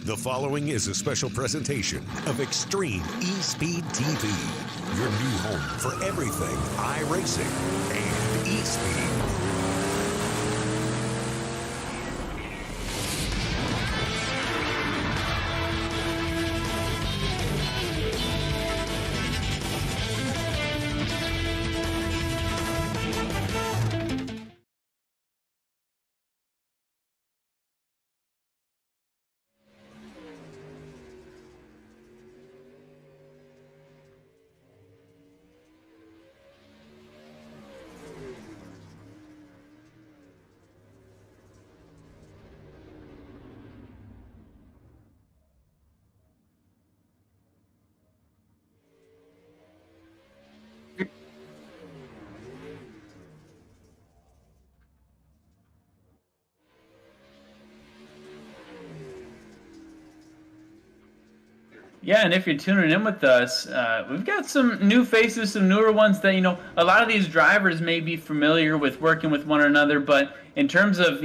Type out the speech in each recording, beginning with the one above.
The following is a special presentation of Extreme eSpeed TV, your new home for everything iRacing and eSpeed. Yeah, and if you're tuning in with us, we've got some new faces, some newer ones that, a lot of these drivers may be familiar with working with one another, but in terms of,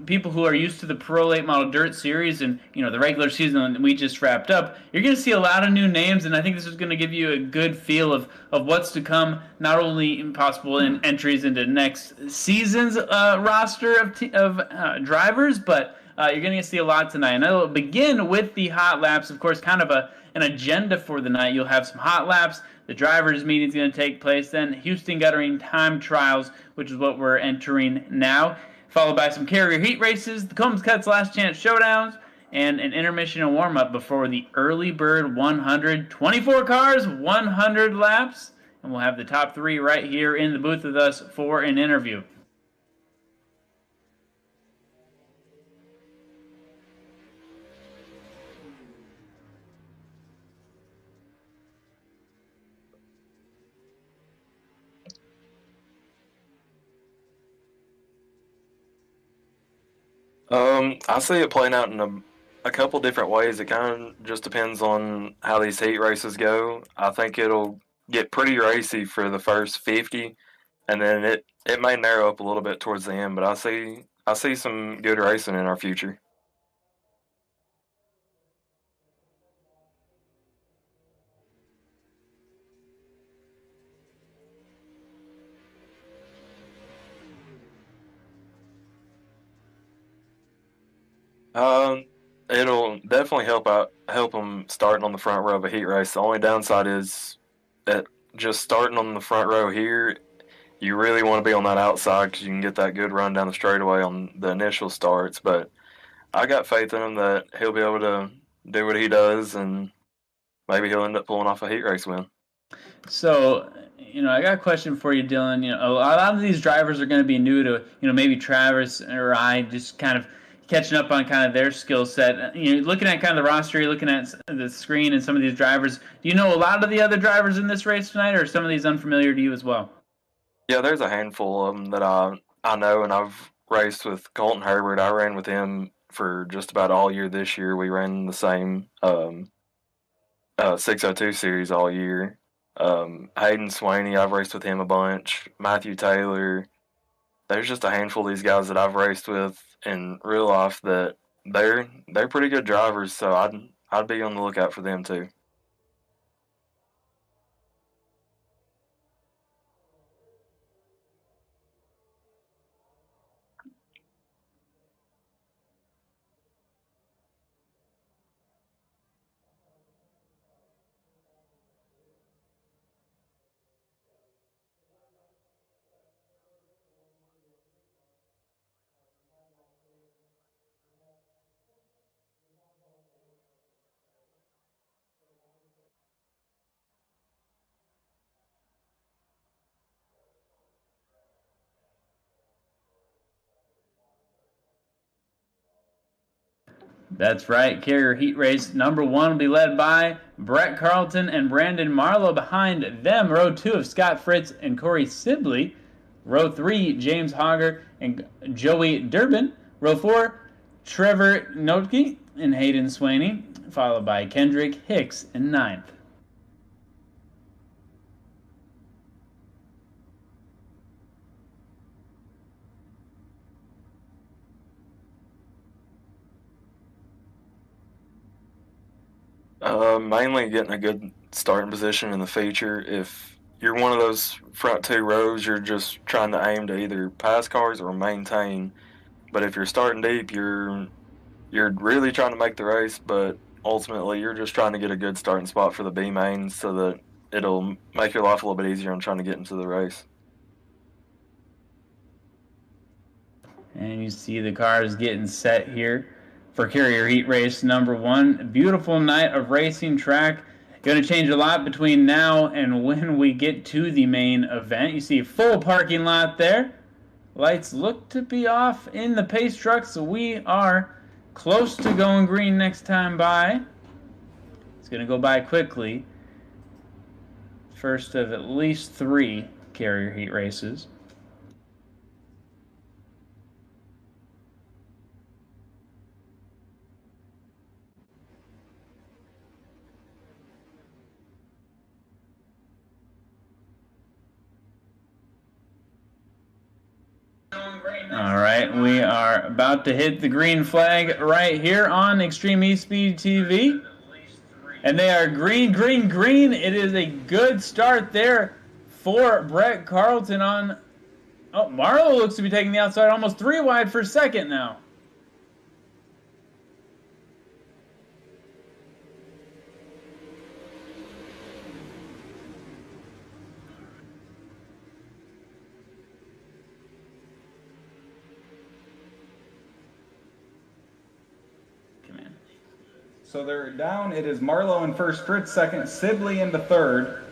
people who are used to the Pro Late Model Dirt Series and, the regular season that we just wrapped up, you're going to see a lot of new names, and I think this is going to give you a good feel of what's to come, not only possible in entries into next season's roster of drivers, but you're going to see a lot tonight. And I'll begin with the hot laps, of course, kind of an agenda for the night. You'll have some hot laps. The drivers' meeting is going to take place. Then Houston guttering time trials, which is what we're entering now. Followed by some carrier heat races, the Combs Cuts last chance showdowns, and an intermission and warm-up before the early bird 100. 24 cars, 100 laps. And we'll have the top three right here in the booth with us for an interview. I see it playing out in a couple different ways. It kind of just depends on how these heat races go. I think it'll get pretty racy for the first 50, and then it may narrow up a little bit towards the end. But I see some good racing in our future. It'll definitely help them starting on the front row of a heat race. The only downside is that just starting on the front row here, you really want to be on that outside because you can get that good run down the straightaway on the initial starts. But I got faith in him that he'll be able to do what he does, and maybe he'll end up pulling off a heat race win. So, I got a question for you, Dylan. A lot of these drivers are going to be new to, maybe Travis or I, just kind of catching up on kind of their skill set. Looking at kind of the roster, you're looking at the screen and some of these drivers. Do you know a lot of the other drivers in this race tonight, or are some of these unfamiliar to you as well? Yeah, there's a handful of them that I know, and I've raced with Colton Herbert. I ran with him for just about all year this year. We ran the same 602 series all year. Hayden Swaney, I've raced with him a bunch. Matthew Taylor. There's just a handful of these guys that I've raced with in real life that they're pretty good drivers, so I'd be on the lookout for them too. That's right. Carrier heat race number 1 will be led by Brett Carlton and Brandon Marlowe. Behind them, row 2 of Scott Fritz and Corey Sibley. Row 3, James Hogger and Joey Durbin. Row 4, Trevor Notke and Hayden Swaney, followed by Kendrick Hicks in 9th. Mainly getting a good starting position in the feature. If you're one of those front two rows, you're just trying to aim to either pass cars or maintain. But if you're starting deep, you're really trying to make the race, but ultimately you're just trying to get a good starting spot for the B mains so that it'll make your life a little bit easier on trying to get into the race. And you see the cars getting set here for Carrier Heat Race number 1. Beautiful night of racing track. Going to change a lot between now and when we get to the main event. You see a full parking lot there. Lights look to be off in the pace truck, so we are close to going green next time by. It's going to go by quickly. First of at least 3 Carrier Heat races. All right, we are about to hit the green flag right here on Extreme eSpeed TV. And they are green, green, green. It is a good start there for Brett Carlton on... Oh, Marlowe looks to be taking the outside, almost 3 wide for second now. So they're down. It is Marlowe in first, Fritz second, Sibley into third.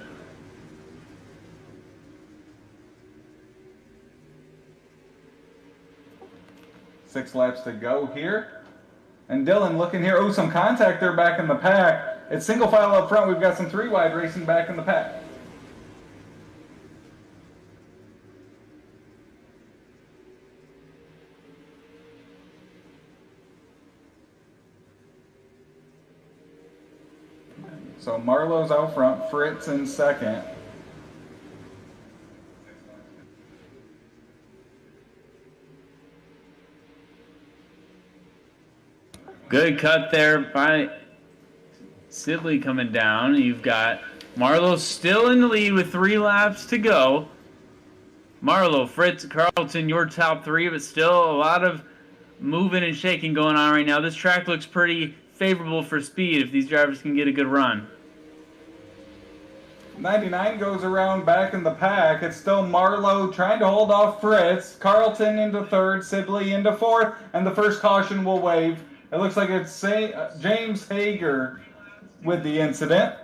Six laps to go here. And Dylan looking here. Oh, some contact there back in the pack. It's single file up front. We've got some 3 wide racing back in the pack. So Marlowe's out front, Fritz in second. Good cut there by Sibley coming down. You've got Marlowe still in the lead with 3 laps to go. Marlowe, Fritz, Carlton, your top 3, but still a lot of moving and shaking going on right now. This track looks pretty favorable for speed if these drivers can get a good run. 99 goes around back in the pack. It's still Marlowe trying to hold off Fritz. Carlton into third, Sibley into fourth, and the first caution will wave. It looks like it's James Hager with the incident.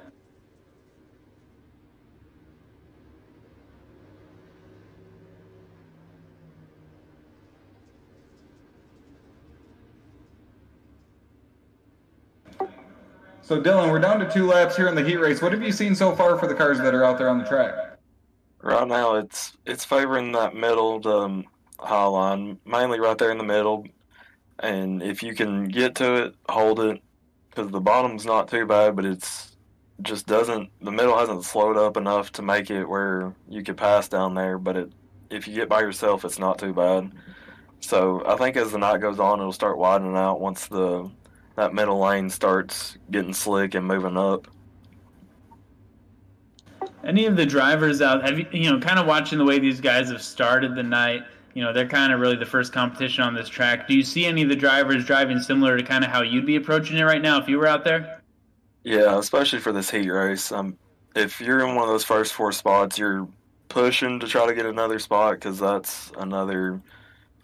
So Dylan, we're down to 2 laps here in the heat race. What have you seen so far for the cars that are out there on the track? Right now, it's favoring that middle to high line, mainly right there in the middle. And if you can get to it, hold it, because the bottom's not too bad, but it's just doesn't. The middle hasn't slowed up enough to make it where you could pass down there. But if you get by yourself, it's not too bad. So I think as the night goes on, it'll start widening out once that middle lane starts getting slick and moving up. Any of the drivers out, have you kind of watching the way these guys have started the night, they're kind of really the first competition on this track. Do you see any of the drivers driving similar to kind of how you'd be approaching it right now if you were out there? Yeah, especially for this heat race. If you're in one of those first 4 spots, you're pushing to try to get another spot because that's another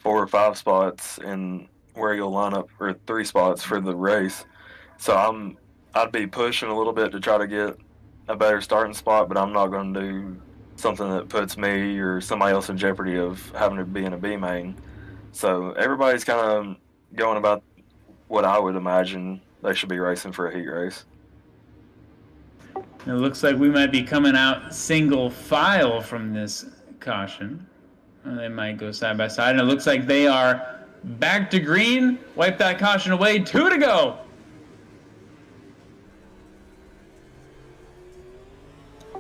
4 or 5 spots in where you'll line up for 3 spots for the race. So I'd be pushing a little bit to try to get a better starting spot, but I'm not going to do something that puts me or somebody else in jeopardy of having to be in a B main. So everybody's kind of going about what I would imagine they should be racing for a heat race. It looks like we might be coming out single file from this caution. They might go side by side, and it looks like they are back to green. Wipe that caution away. 2 to go.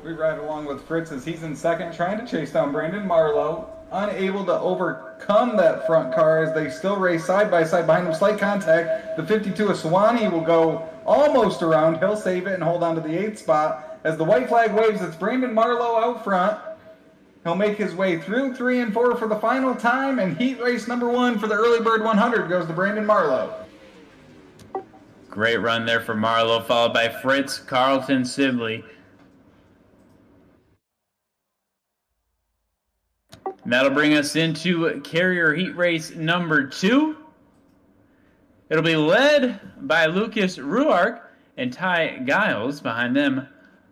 We ride along with Fritz as he's in second, trying to chase down Brandon Marlowe. Unable to overcome that front car as they still race side by side behind him. Slight contact. The 52 of Swanee will go almost around. He'll save it and hold on to the 8th spot. As the white flag waves, it's Brandon Marlowe out front. He'll make his way through 3 and 4 for the final time, and heat race number 1 for the Early Bird 100 goes to Brandon Marlowe. Great run there for Marlowe, followed by Fritz, Carlton, Sibley. And that'll bring us into carrier heat race number 2. It'll be led by Lucas Ruark and Ty Giles. Behind them,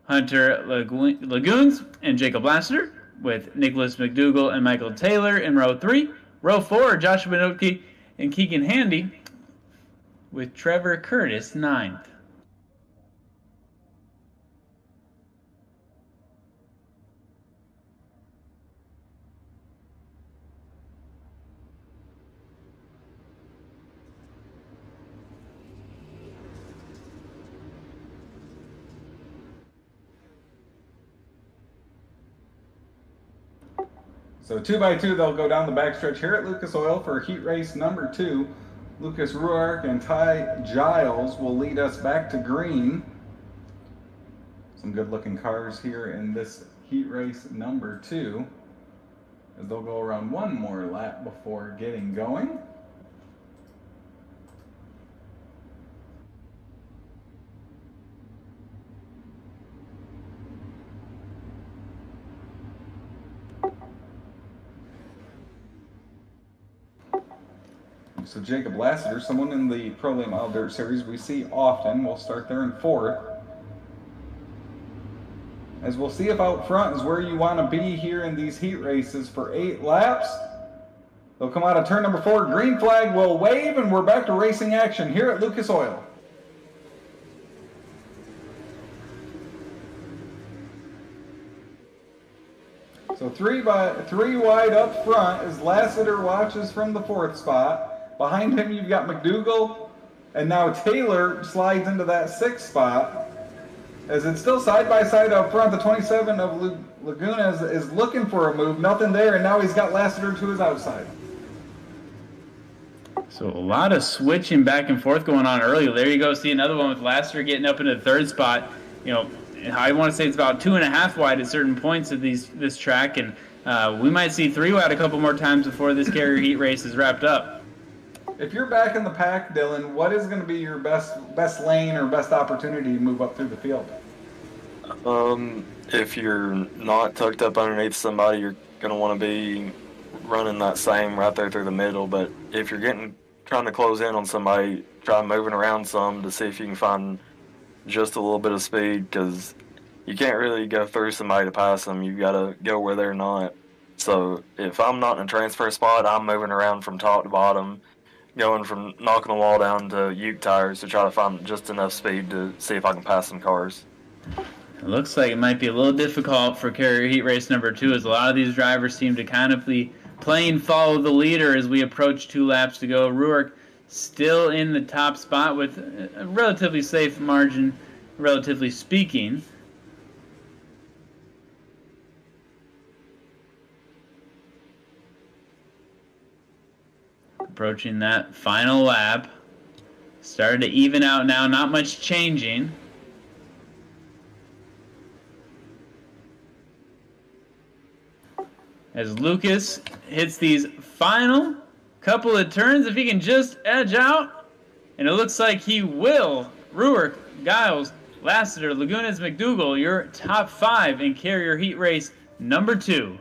Hunter Lagoons and Jacob Lassiter, with Nicholas McDougall and Michael Taylor in row 3. Row 4, Joshua Benotke and Keegan Handy, with Trevor Curtis 9th. So 2 by 2, they'll go down the backstretch here at Lucas Oil for heat race number 2. Lucas Ruark and Ty Giles will lead us back to green. Some good looking cars here in this heat race number 2, as they'll go around one more lap before getting going. So Jacob Lassiter, someone in the Pro Late Model Dirt Series we see often, will start there in 4th. As we'll see if out front is where you want to be here in these heat races for 8 laps. They'll come out of turn number 4, green flag will wave, and we're back to racing action here at Lucas Oil. So 3 wide up front as Lassiter watches from the 4th spot. Behind him, you've got McDougall, and now Taylor slides into that 6th spot. As it's still side by side up front, the 27 of Laguna is looking for a move. Nothing there, and now he's got Lassiter to his outside. So a lot of switching back and forth going on early. There you go. See another one with Lassiter getting up into the 3rd spot. You know, I want to say it's about 2.5 wide at certain points of this track, and we might see 3 wide a couple more times before this carrier heat race is wrapped up. If you're back in the pack, Dylan, what is going to be your best lane or best opportunity to move up through the field? If you're not tucked up underneath somebody, you're going to want to be running that same right there through the middle. But if you're trying to close in on somebody, try moving around some to see if you can find just a little bit of speed, because you can't really go through somebody to pass them. You've got to go where they're not. So if I'm not in a transfer spot, I'm moving around from top to bottom, going from knocking the wall down to uke tires to try to find just enough speed to see if I can pass some cars. It looks like it might be a little difficult for carrier heat race number 2, as a lot of these drivers seem to kind of be playing follow the leader as we approach 2 laps to go. Ruark still in the top spot with a relatively safe margin, relatively speaking. Approaching that final lap. Started to even out now, not much changing. As Lucas hits these final couple of turns, if he can just edge out, and it looks like he will. Ruark, Giles, Lassiter, Lagunas, McDougall, your top 5 in carrier heat race number 2.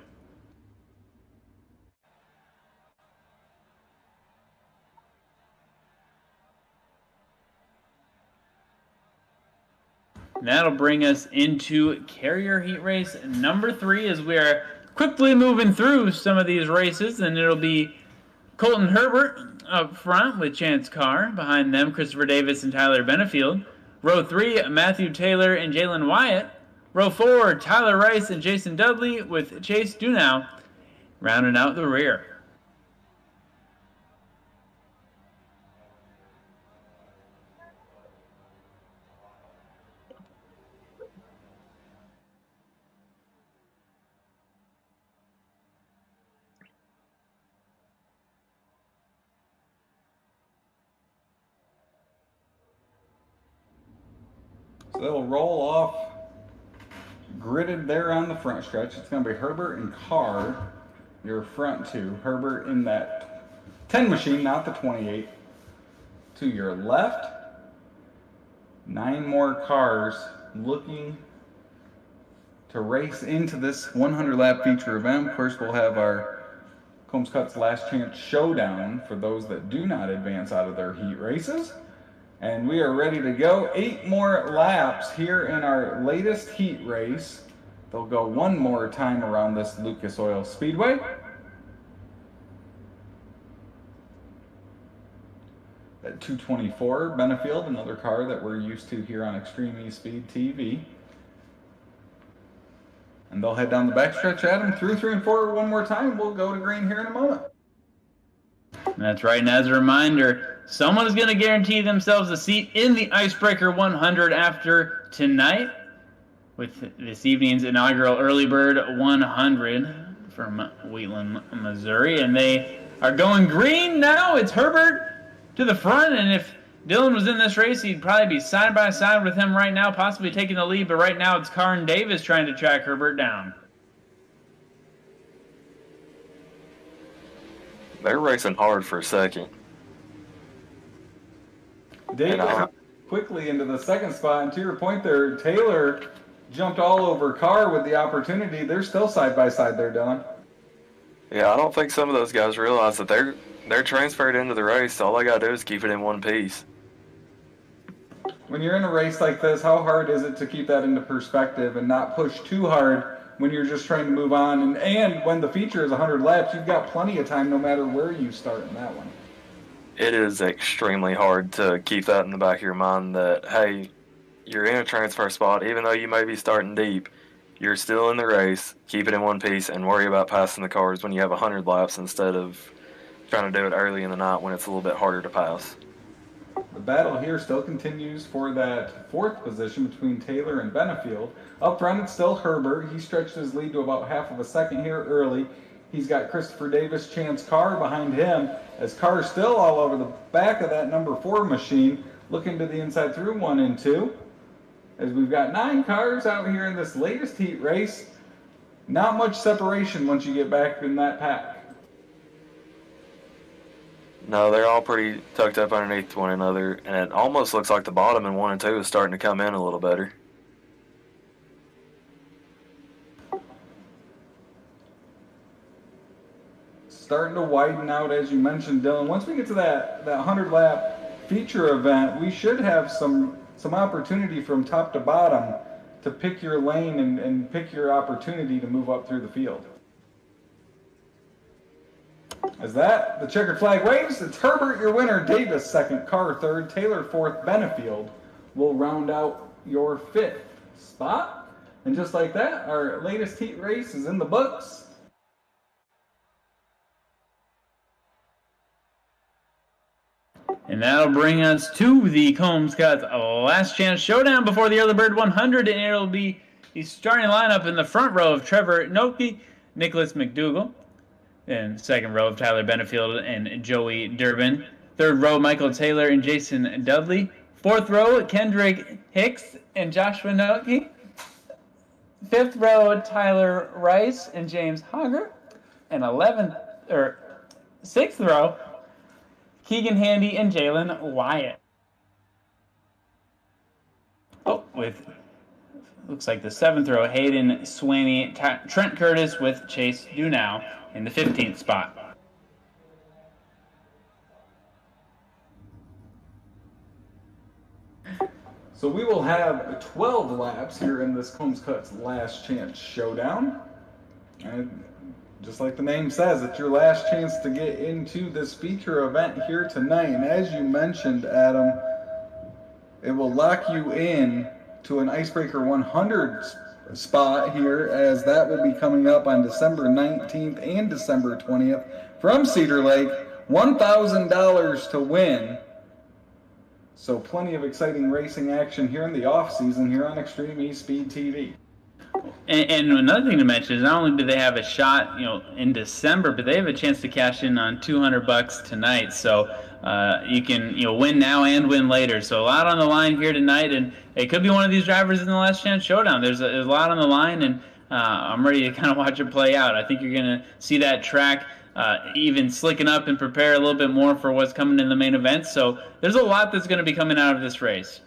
And that'll bring us into carrier heat race number 3 as we are quickly moving through some of these races. And it'll be Colton Herbert up front with Chance Carr. Behind them, Christopher Davis and Tyler Benefield. Row 3, Matthew Taylor and Jalen Wyatt. Row 4, Tyler Rice and Jason Dudley with Chase Dunow rounding out the rear. So they'll roll off gridded there on the front stretch. It's going to be Herbert and Carr, your front two. Herbert in that 10 machine, not the 28. To your left, 9 more cars looking to race into this 100 lap feature event. Of course, we'll have our Combs Cut's Last Chance Showdown for those that do not advance out of their heat races. And we are ready to go. 8 more laps here in our latest heat race. They'll go one more time around this Lucas Oil Speedway. At 224, Benefield, another car that we're used to here on Extreme eSpeed TV. And they'll head down the backstretch, Adam, through 3 and 4 one more time. We'll go to green here in a moment. That's right, and as a reminder, someone is going to guarantee themselves a seat in the Icebreaker 100 after tonight with this evening's inaugural Early Bird 100 from Wheatland, Missouri. And they are going green now. It's Herbert to the front, and if Dylan was in this race, he'd probably be side by side with him right now, possibly taking the lead, but right now it's Karn Davis trying to track Herbert down. They're racing hard for a second. Davis quickly into the second spot, and to your point there, Taylor jumped all over Carr with the opportunity. They're still side by side there, Dylan. Yeah, I don't think some of those guys realize that they're transferred into the race. All they got to do is keep it in one piece. When you're in a race like this, how hard is it to keep that into perspective and not push too hard when you're just trying to move on? And when the feature is 100 laps, you've got plenty of time no matter where you start in that one. It is extremely hard to keep that in the back of your mind that, hey, you're in a transfer spot. Even though you may be starting deep, you're still in the race. Keep it in one piece and worry about passing the cars when you have 100 laps instead of trying to do it early in the night when it's a little bit harder to pass. The battle here still continues for that 4th position between Taylor and Benefield. Up front, it's still Herbert. He stretched his lead to about half of a second here early. He's got Christopher Davis, Chance Carr behind him, as Carr still all over the back of that number 4 machine, looking to the inside through 1 and 2. As we've got 9 cars out here in this latest heat race. Not much separation once you get back in that pack. No, they're all pretty tucked up underneath one another, and it almost looks like the bottom in 1 and 2 is starting to come in a little better. Starting to widen out, as you mentioned, Dylan. Once we get to that 100-lap feature event, we should have some opportunity from top to bottom to pick your lane and pick your opportunity to move up through the field. As the checkered flag waves, it's Herbert, your winner, Davis second, Carr third, Taylor fourth, Benefield will round out your 5th spot. And just like that, our latest heat race is in the books. And that'll bring us to the Combs Cuts Last Chance Showdown before the Early Bird 100, and it'll be the starting lineup in the front row of Trevor Noke, Nicholas McDougall, and second row of Tyler Benefield and Joey Durbin. Third row, Michael Taylor and Jason Dudley. Fourth row, Kendrick Hicks and Joshua Noke. Fifth row, Tyler Rice and James Hogger. And sixth row, Keegan Handy and Jalen Wyatt. Looks like the 7th row, Hayden Swaney, Trent Curtis with Chase Dunow in the 15th spot. So we will have 12 laps here in this Combs Cuts Last Chance Showdown. And just like the name says, it's your last chance to get into this feature event here tonight. And as you mentioned, Adam, it will lock you in to an Icebreaker 100 spot here, as that will be coming up on December 19th and December 20th from Cedar Lake. $1,000 to win. So plenty of exciting racing action here in the off season here on Extreme eSpeed TV. And another thing to mention is not only do they have a shot, in December, but they have a chance to cash in on $200 tonight. So you can, win now and win later. So a lot on the line here tonight, and it could be one of these drivers in the Last Chance Showdown. There's a lot on the line, and I'm ready to kind of watch it play out. I think you're going to see that track even slicking up and prepare a little bit more for what's coming in the main event. So there's a lot that's going to be coming out of this race.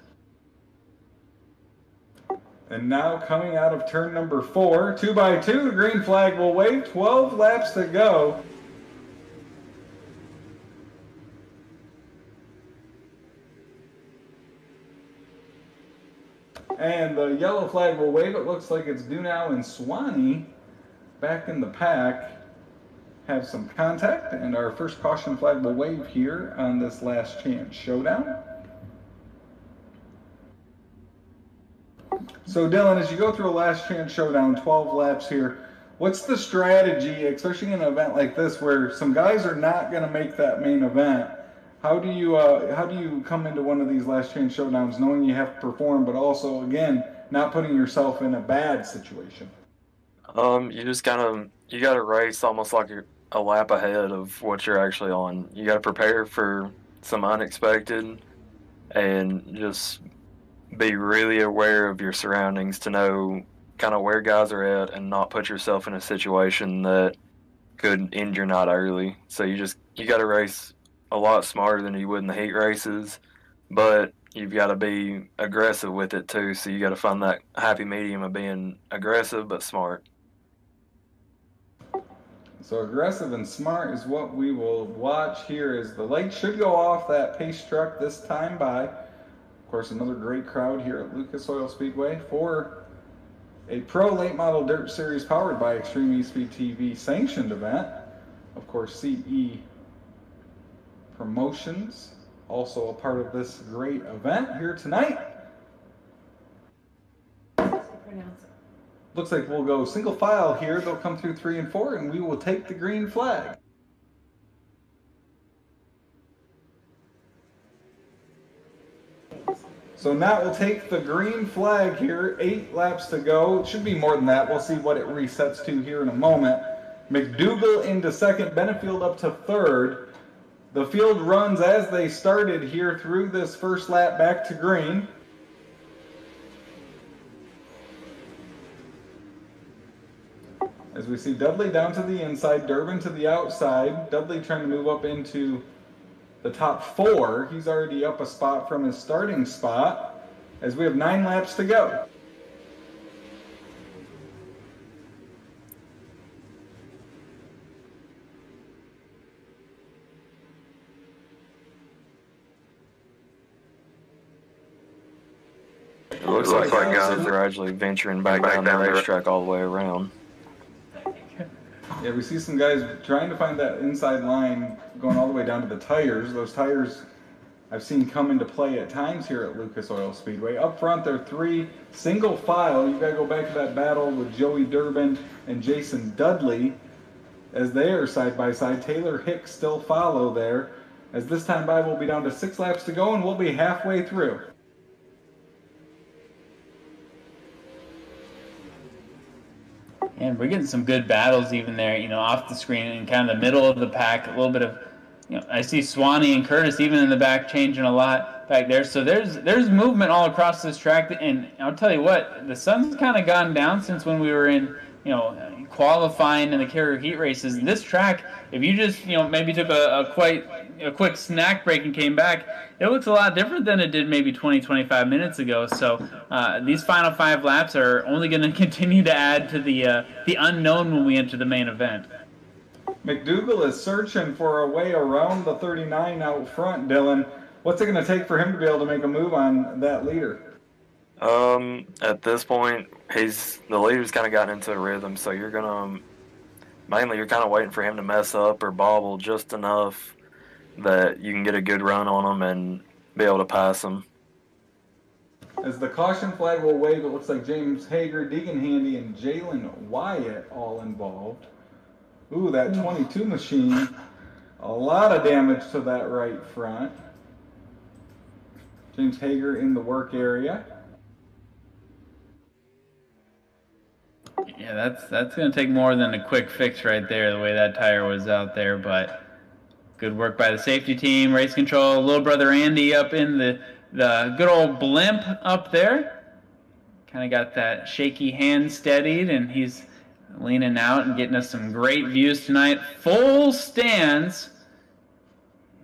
And now coming out of turn number 4, 2x2, the green flag will wave, 12 laps to go. And the yellow flag will wave. It looks like it's due now, and Swanee back in the pack have some contact, and our first caution flag will wave here on this Last Chance Showdown. So Dylan, as you go through a Last Chance Showdown, 12 laps here, what's the strategy, especially in an event like this where some guys are not going to make that main event? How do you come into one of these Last Chance Showdowns knowing you have to perform, but also, again, not putting yourself in a bad situation? You just you got to race almost like you're a lap ahead of what you're actually on. You got to prepare for some unexpected and just be really aware of your surroundings to know kind of where guys are at and not put yourself in a situation that could end your night early. So you got to race a lot smarter than you would in the heat races, but you've got to be aggressive with it too. So you got to find that happy medium of being aggressive but smart. So aggressive and smart is what we will watch here as the lights should go off that pace truck this time by. Of course, another great crowd here at Lucas Oil Speedway for a pro late model dirt series powered by Extreme eSpeed TV sanctioned event. Of course, CE Promotions also a part of this great event here tonight. Looks like we'll go single file here. They'll come through 3 and 4, and we will take the green flag. So now we'll take the green flag here. 8 laps to go. It should be more than that. We'll see what it resets to here in a moment. McDougal into second, Benefield up to third. The field runs as they started here through this first lap back to green. As we see Dudley down to the inside, Durbin to the outside. Dudley trying to move up into the top 4. He's already up a spot from his starting spot as we have 9 laps to go. It looks like guys are actually venturing back down the racetrack all the way around. Yeah, we see some guys trying to find that inside line going all the way down to the tires. Those tires I've seen come into play at times here at Lucas Oil Speedway. Up front, they're 3 single file. You've got to go back to that battle with Joey Durbin and Jason Dudley as they are side by side. Taylor Hicks still follow there. As this time by, we'll be down to 6 laps to go and we'll be halfway through. And we're getting some good battles even there, off the screen in kind of the middle of the pack. A little bit of, I see Swanee and Curtis even in the back changing a lot back there. So there's movement all across this track. And I'll tell you what, the sun's kind of gone down since when we were in, qualifying in the carrier heat races. This track, if you just, maybe took a quick snack break and came back, it looks a lot different than it did maybe 20-25 minutes ago. So these final 5 laps are only going to continue to add to the unknown when we enter the main event. McDougal is searching for a way around the 39 out front, Dylan. What's it going to take for him to be able to make a move on that leader? At this point, the leader's kind of gotten into a rhythm, so you're kind of waiting for him to mess up or bobble just enough that you can get a good run on him and be able to pass him. As the caution flag will wave, it looks like James Hager, Deegan Handy, and Jalen Wyatt all involved. Ooh, that 22 machine. A lot of damage to that right front. James Hager in the work area. Yeah, that's going to take more than a quick fix right there, the way that tire was out there. But good work by the safety team. Race control, little brother Andy up in the good old blimp up there. Kind of got that shaky hand steadied, and he's leaning out and getting us some great views tonight. Full stands.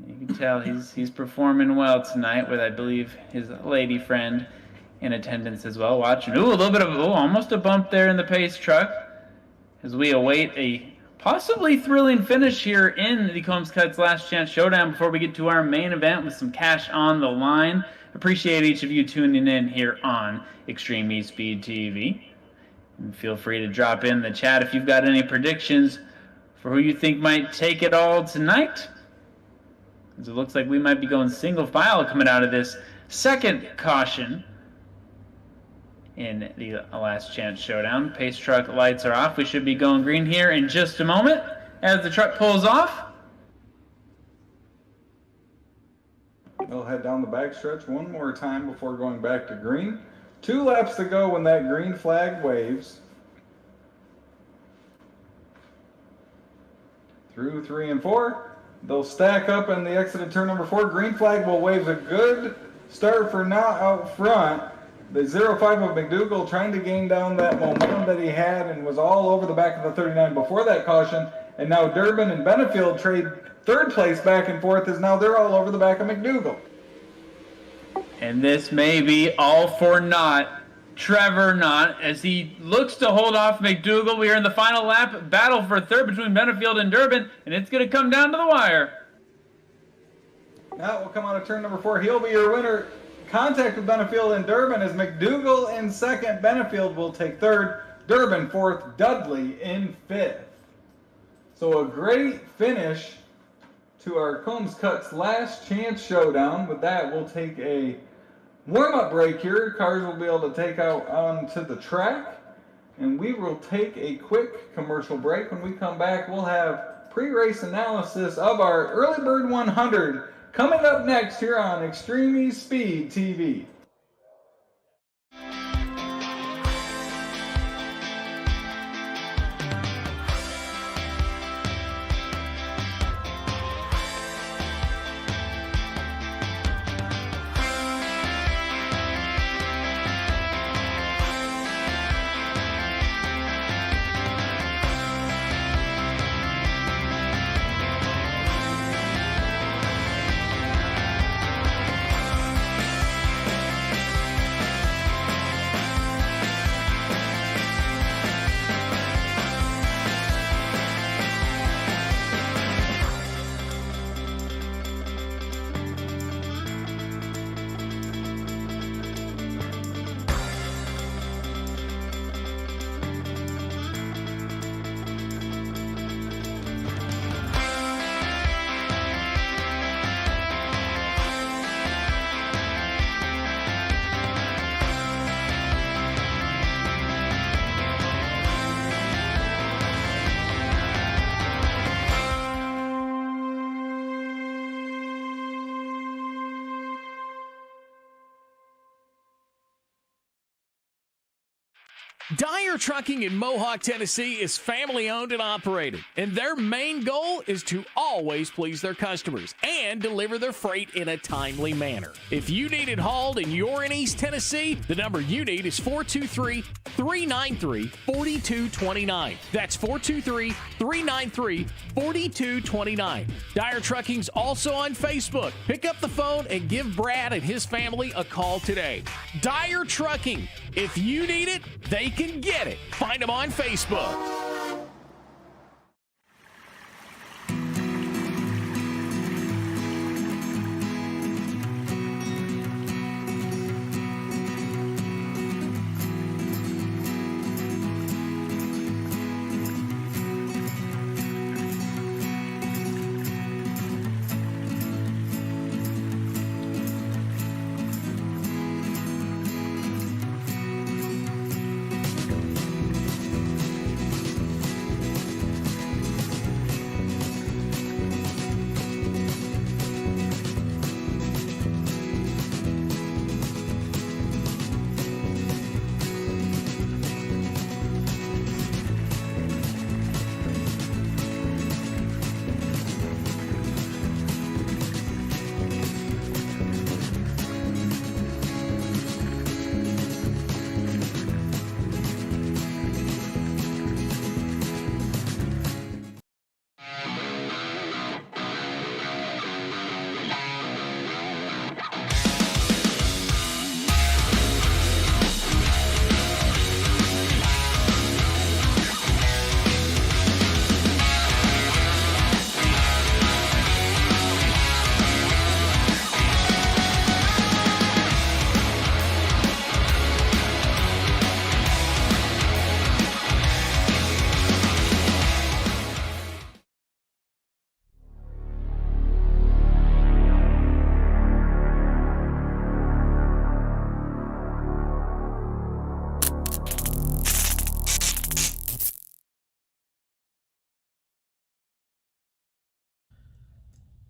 You can tell he's performing well tonight with, I believe, his lady friend in attendance as well, watching. Ooh, a little bit of, almost a bump there in the pace truck as we await a possibly thrilling finish here in the Combs Cuts Last Chance Showdown before we get to our main event with some cash on the line. Appreciate each of you tuning in here on Extreme eSpeed TV. And feel free to drop in the chat if you've got any predictions for who you think might take it all tonight. As it looks like we might be going single file coming out of this second caution in the Last Chance Showdown. Pace truck lights are off. We should be going green here in just a moment as the truck pulls off. We'll head down the backstretch one more time before going back to green. 2 laps to go when that green flag waves. Through 3 and 4. They'll stack up in the exit of turn number 4. Green flag will wave a good start for now out front. The 05 of McDougall trying to gain down that momentum that he had and was all over the back of the 39 before that caution. And now Durbin and Benefield trade third place back and forth as now they're all over the back of McDougall. And this may be all for naught. Trevor Knott, as he looks to hold off McDougall. We are in the final lap. Battle for third between Benefield and Durbin, and it's going to come down to the wire. Now we'll come out of turn number 4. He'll be your winner. Contact with Benefield and Durbin as McDougall in second. Benefield will take third. Durbin fourth. Dudley in fifth. So a great finish to our Combs Cuts Last Chance Showdown. With that, we'll take a warm-up break here. Cars will be able to take out onto the track. And we will take a quick commercial break. When we come back, we'll have pre-race analysis of our Early Bird 100 coming up next here on Extreme eSpeed TV. Dyer Trucking in Mohawk, Tennessee is family owned and operated, and their main goal is to always please their customers and deliver their freight in a timely manner. If you need it hauled and you're in East Tennessee, the number you need is 423-393-4229. That's 423-393-4229. Dyer Trucking's also on Facebook. Pick up the phone and give Brad and his family a call today. Dyer Trucking. If you need it, they can get it. Find them on Facebook.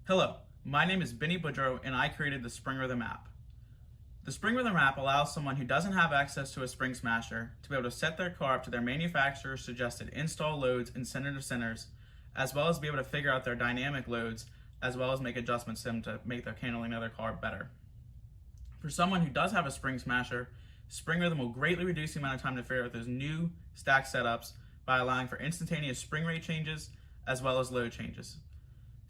Hello, my name is Benny Boudreau and I created the Spring Rhythm app. The Spring Rhythm app allows someone who doesn't have access to a Spring Smasher to be able to set their car up to their manufacturer's suggested install loads and center to centers, as well as be able to figure out their dynamic loads, as well as make adjustments to them to make their handling of their car better. For someone who does have a Spring Smasher, Spring Rhythm will greatly reduce the amount of time to figure out those new stack setups by allowing for instantaneous spring rate changes as well as load changes.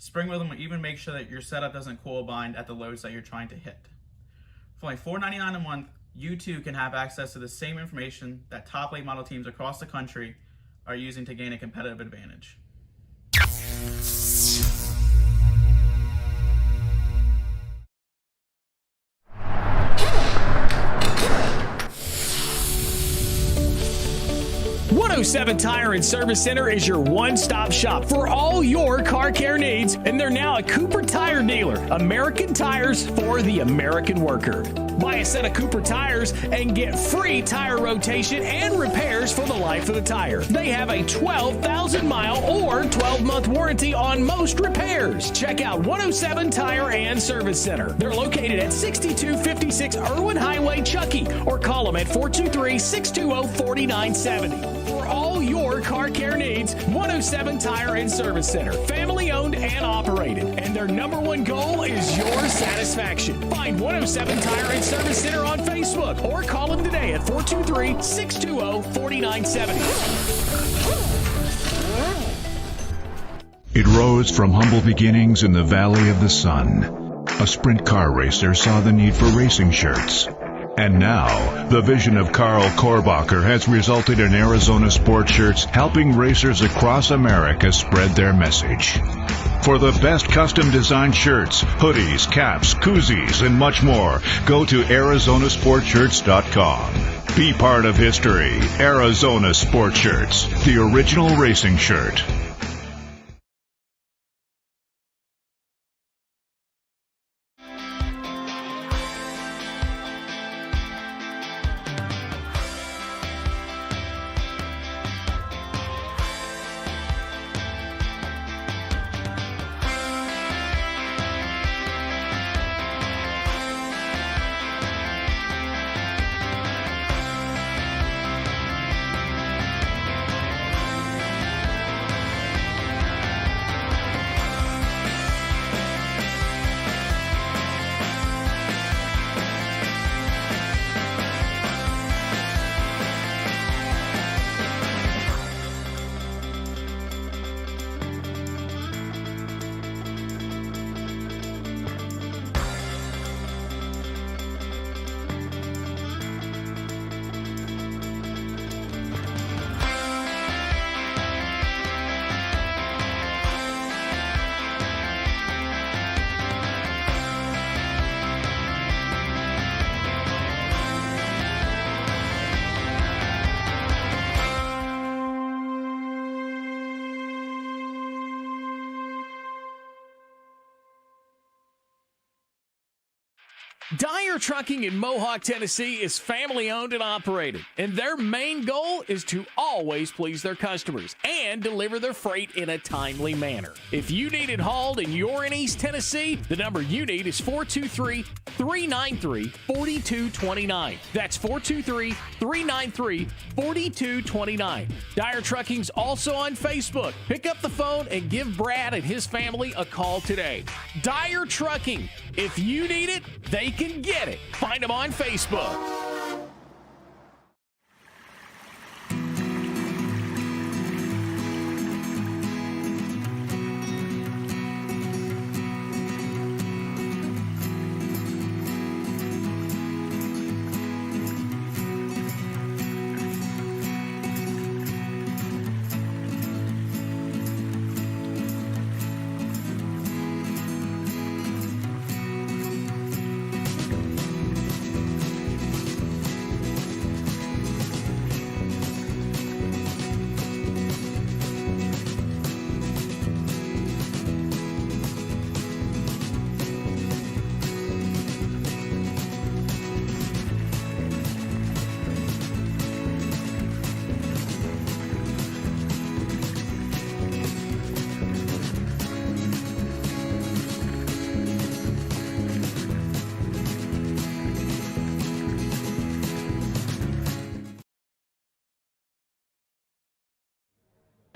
Spring Rhythm will even make sure that your setup doesn't coil bind at the loads that you're trying to hit. For only $4.99 a month, you too can have access to the same information that top late model teams across the country are using to gain a competitive advantage. .07 Tire and Service Center is your one-stop shop for all your car care needs, and they're now a Cooper Tire dealer. American tires for the American worker. Buy a set of Cooper tires and get free tire rotation and repairs for the life of the tire. They have a 12,000-mile or 12-month warranty on most repairs. Check out 107 Tire and Service Center. They're located at 6256 Irwin Highway, Chuckey, or call them at 423-620-4970. For all your car care needs, 107 Tire and Service Center. Family owned and operated. And their number one goal is your satisfaction. Find 107 Tire and Service Center on Facebook or call them today at 423-620-4970. It rose from humble beginnings in the Valley of the Sun. A sprint car racer saw the need for racing shirts. And now, the vision of Carl Korbacher has resulted in Arizona Sport Shirts helping racers across America spread their message. For the best custom designed shirts, hoodies, caps, koozies, and much more, go to ArizonaSportShirts.com. Be part of history. Arizona Sport Shirts, the original racing shirt. Dyer Trucking in Mohawk, Tennessee is family owned and operated, and their main goal is to always please their customers and deliver their freight in a timely manner. If you need it hauled and you're in East Tennessee, the number you need is 423-393-4229. That's 423-393-4229. Dyer Trucking's also on Facebook. Pick up the phone and give Brad and his family a call today. Dyer Trucking. If you need it, they can get it. Find them on Facebook.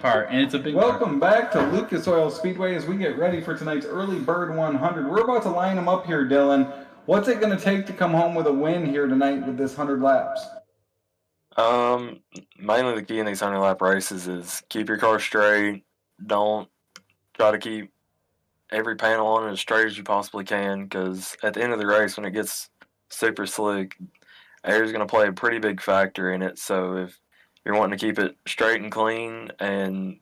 part, and it's a big Welcome back to Lucas Oil Speedway as we get ready for tonight's Early Bird 100. We're about to line them up here, Dylan. What's it going to take to come home with a win here tonight with this 100 laps? Mainly the key in these 100-lap races is keep your car straight. Don't try to keep every panel on it as straight as you possibly can, because at the end of the race, when it gets super slick, air is going to play a pretty big factor in it. So if you're wanting to keep it straight and clean, and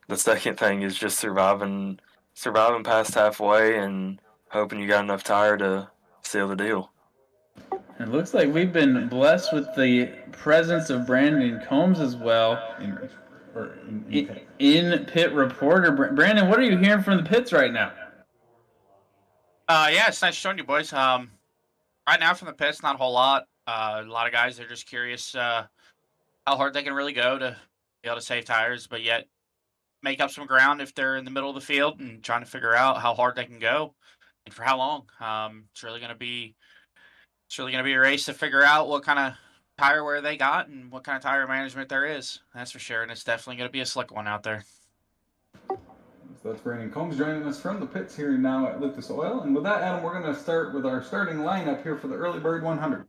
the second thing is just surviving past halfway and hoping you got enough tire to seal the deal. It looks like we've been blessed with the presence of Brandon Combs as well. In pit reporter. Brandon, what are you hearing from the pits right now? Yeah, it's nice showing you, boys. Right now from the pits, not a whole lot. A lot of guys are just curious how hard they can really go to be able to save tires, but yet make up some ground if they're in the middle of the field and trying to figure out how hard they can go and for how long. It's really going to be a race to figure out what kind of tire wear they got and what kind of tire management there is. That's for sure, and it's definitely going to be a slick one out there. So that's Brandon Combs joining us from the pits here now at Lucas Oil. And with that, Adam, we're going to start with our starting lineup here for the Early Bird 100.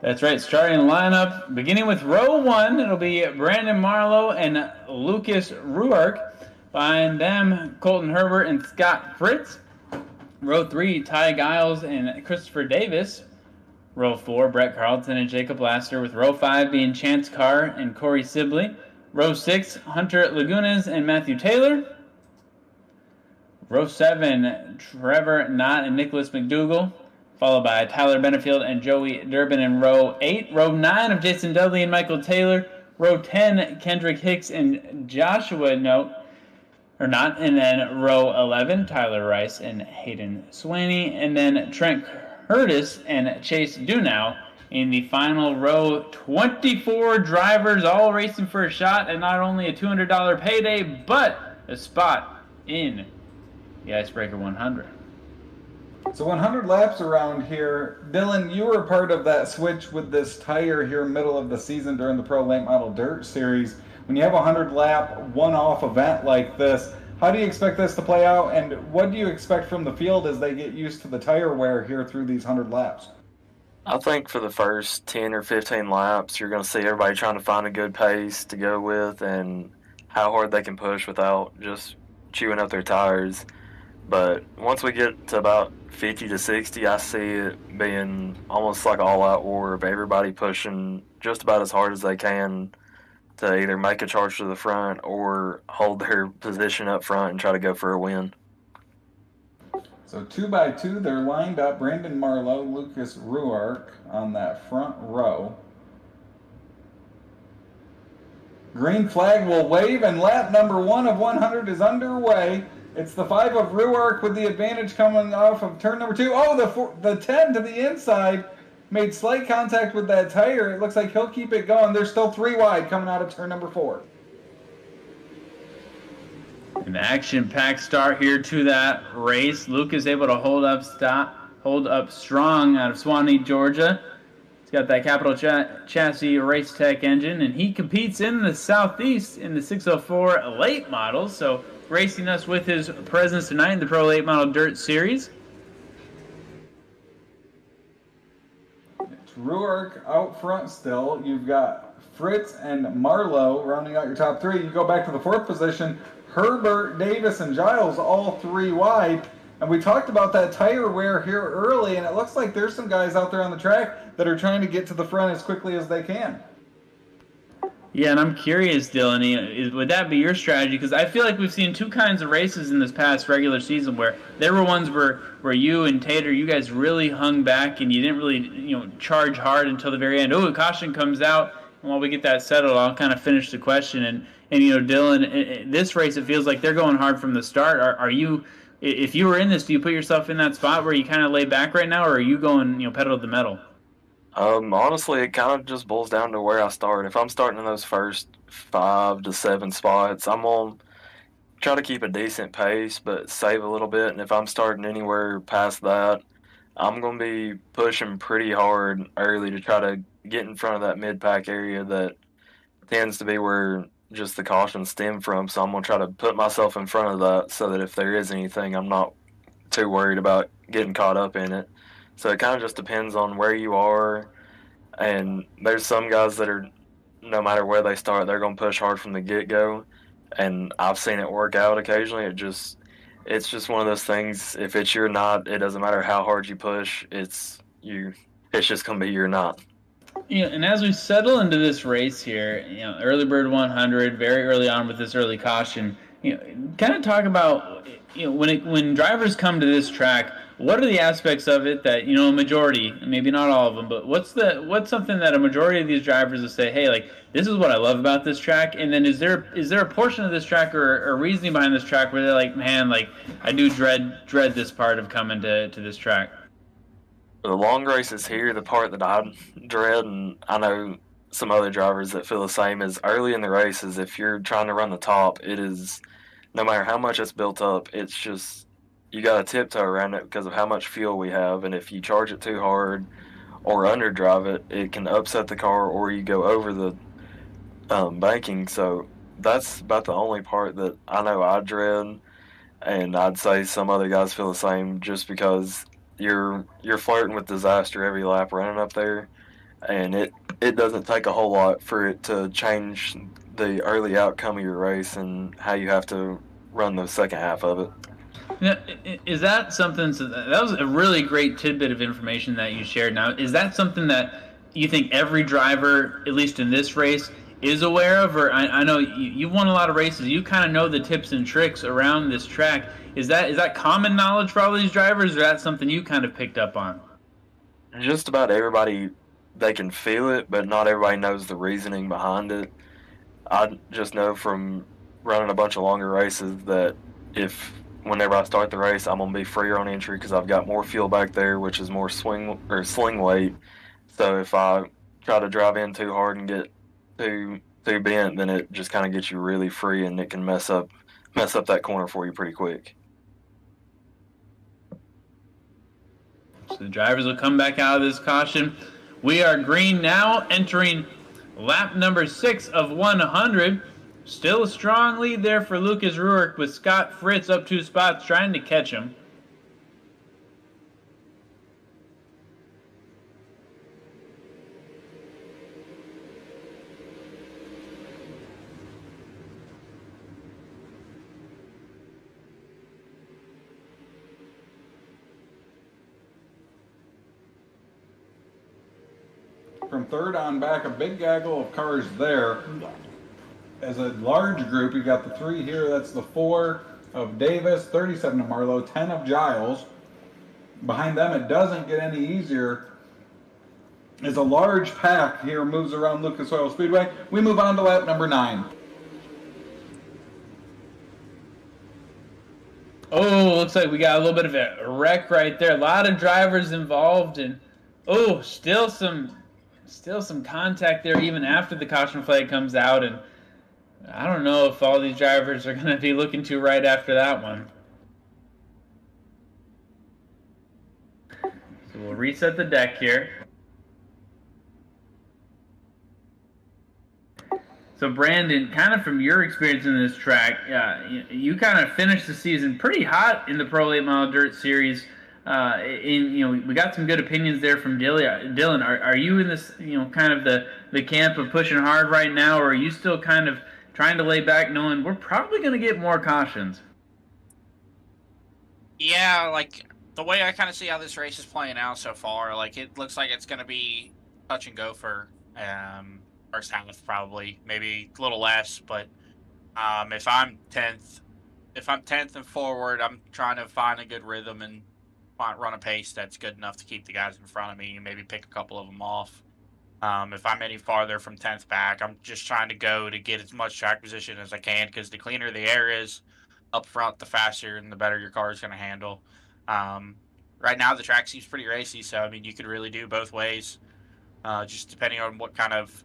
That's right, starting lineup, beginning with row 1, it'll be Brandon Marlowe and Lucas Ruark. Behind them, Colton Herbert and Scott Fritz. Row 3, Ty Giles and Christopher Davis. Row 4, Brett Carlton and Jacob Laster, with row 5 being Chance Carr and Corey Sibley. Row 6, Hunter Lagunas and Matthew Taylor. Row 7, Trevor Knott and Nicholas McDougall, followed by Tyler Benefield and Joey Durbin in row 8. Row 9 of Jason Dudley and Michael Taylor. Row 10, Kendrick Hicks and Joshua Not. And then row 11, Tyler Rice and Hayden Swaney. And then Trent Curtis and Chase Dunow in the final row. 24 drivers all racing for a shot at not only a $200 payday, but a spot in the Icebreaker 100. So 100 laps around here. Dylan, you were part of that switch with this tire here middle of the season during the Pro Late Model Dirt Series. When you have a 100-lap one-off event like this, how do you expect this to play out, and what do you expect from the field as they get used to the tire wear here through these 100 laps? I think for the first 10 or 15 laps, you're going to see everybody trying to find a good pace to go with and how hard they can push without just chewing up their tires. But once we get to about 50 to 60, I see it being almost like an all-out war of everybody pushing just about as hard as they can to either make a charge to the front or hold their position up front and try to go for a win. So 2 by 2, they're lined up. Brandon Marlowe, Lucas Ruark on that front row. Green flag will wave, and lap number 1 of 100 is underway. It's the 5 of Ruark with the advantage coming off of turn number 2. Oh, the 10 to the inside made slight contact with that tire. It looks like he'll keep it going. There's still 3 wide coming out of turn number 4. An action-packed start here to that race. Lucas able to hold up strong out of Swanee, Georgia. He's got that Capital Chassis Race Tech engine, and he competes in the Southeast in the 604 late models. So racing us with his presence tonight in the Pro Late Model Dirt Series. It's Ruark out front still. You've got Fritz and Marlowe rounding out your top 3. You go back to the 4th position. Herbert, Davis, and Giles all 3 wide. And we talked about that tire wear here early, and it looks like there's some guys out there on the track that are trying to get to the front as quickly as they can. Yeah, and I'm curious, Dylan, would that be your strategy? Because I feel like we've seen 2 kinds of races in this past regular season where there were ones where you and Tater, you guys really hung back and you didn't really, charge hard until the very end. Oh, a caution comes out. And while we get that settled, I'll kind of finish the question. And Dylan, in this race, it feels like they're going hard from the start. Are you, if you were in this, do you put yourself in that spot where you kind of lay back right now, or are you going, pedal to the metal? Honestly, it kind of just boils down to where I start. If I'm starting in those first 5 to 7 spots, I'm going to try to keep a decent pace, but save a little bit. And if I'm starting anywhere past that, I'm going to be pushing pretty hard early to try to get in front of that mid-pack area that tends to be where just the caution stem from. So I'm going to try to put myself in front of that so that if there is anything, I'm not too worried about getting caught up in it. So it kind of just depends on where you are. And there's some guys that are, no matter where they start, they're going to push hard from the get-go. And I've seen it work out occasionally. It's just one of those things. If it's your knot, it doesn't matter how hard you push. It's just going to be your knot. Yeah, and as we settle into this race here, early bird 100, very early on with this early caution, kind of talk about, when drivers come to this track, what are the aspects of it that, a majority, maybe not all of them, but what's something that a majority of these drivers will say, hey, like, this is what I love about this track? And then is there a portion of this track or reasoning behind this track where they're like, man, like, I do dread this part of coming to this track? The long races here, the part that I dread, and I know some other drivers that feel the same, is early in the races, if you're trying to run the top, it is, no matter how much it's built up, it's just, you got to tiptoe around it because of how much fuel we have. And if you charge it too hard or underdrive it, it can upset the car, or you go over the banking. So that's about the only part that I know I dread. And I'd say some other guys feel the same, just because you're flirting with disaster every lap running up there, and it doesn't take a whole lot for it to change the early outcome of your race and how you have to run the second half of it. Now, is that something? So that was a really great tidbit of information that you shared. Now, is that something that you think every driver, at least in this race, is aware of? Or I know you've won a lot of races. You kind of know the tips and tricks around this track. Is that common knowledge for all these drivers, or is that something you kind of picked up on? Just about everybody, they can feel it, but not everybody knows the reasoning behind it. I just know from running a bunch of longer races that whenever I start the race, I'm going to be freer on entry because I've got more fuel back there, which is more sling weight. So if I try to drive in too hard and get too bent, then it just kind of gets you really free, and it can mess up that corner for you pretty quick. So the drivers will come back out of this caution. We are green now, entering lap number 6 of 100. Still a strong lead there for Lucas Ruark, with Scott Fritz up 2 spots trying to catch him. From third on back, a big gaggle of cars there. As a large group, you got the 3 here. That's the 4 of Davis, 37 of Marlowe, 10 of Giles. Behind them, it doesn't get any easier. As a large pack here moves around Lucas Oil Speedway, we move on to lap number 9. Oh, looks like we got a little bit of a wreck right there. A lot of drivers involved, and still some contact there even after the caution flag comes out, and I don't know if all these drivers are going to be looking to right after that one. So we'll reset the deck here. So Brandon, kind of from your experience in this track, you kind of finished the season pretty hot in the Pro Late Model Dirt Series. We got some good opinions there from Dylan. Are you in this, kind of the camp of pushing hard right now, or are you still kind of trying to lay back, knowing we're probably going to get more cautions? Yeah, like the way I kind of see how this race is playing out so far, like it looks like it's going to be touch and go for first half, probably maybe a little less. But if I'm 10th and forward, I'm trying to find a good rhythm and run a pace that's good enough to keep the guys in front of me and maybe pick a couple of them off. If I'm any farther from 10th back, I'm just trying to go to get as much track position as I can, because the cleaner the air is up front, the faster and the better your car is going to handle. Right now, the track seems pretty racy, so, I mean, you could really do both ways, just depending on what kind of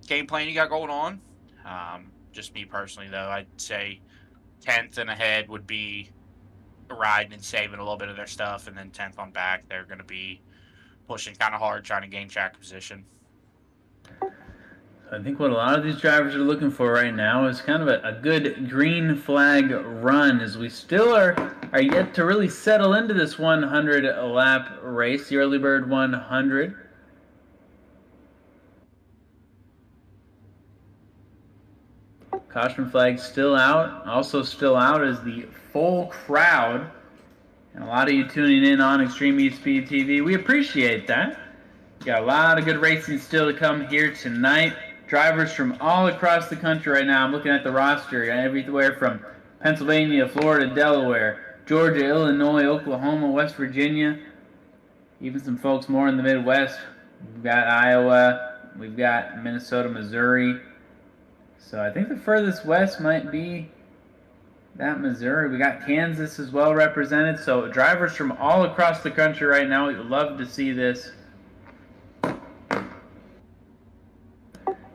game plan you got going on. Just me personally, though, I'd say 10th and ahead would be riding and saving a little bit of their stuff, and then 10th on back, they're going to be pushing kind of hard, trying to gain track position. I think what a lot of these drivers are looking for right now is kind of a good green flag run, as we still are yet to really settle into this 100 lap race, the Early Bird 100. Caution flag still out. Also still out is the full crowd. And a lot of you tuning in on Extreme eSpeed TV. We appreciate that. We got a lot of good racing still to come here tonight. Drivers from all across the country right now. I'm looking at the roster. Everywhere from Pennsylvania, Florida, Delaware, Georgia, Illinois, Oklahoma, West Virginia. Even some folks more in the Midwest. We've got Iowa. We've got Minnesota, Missouri. So I think the furthest west might be that Missouri. We got Kansas as well represented. So drivers from all across the country right now. We'd love to see this.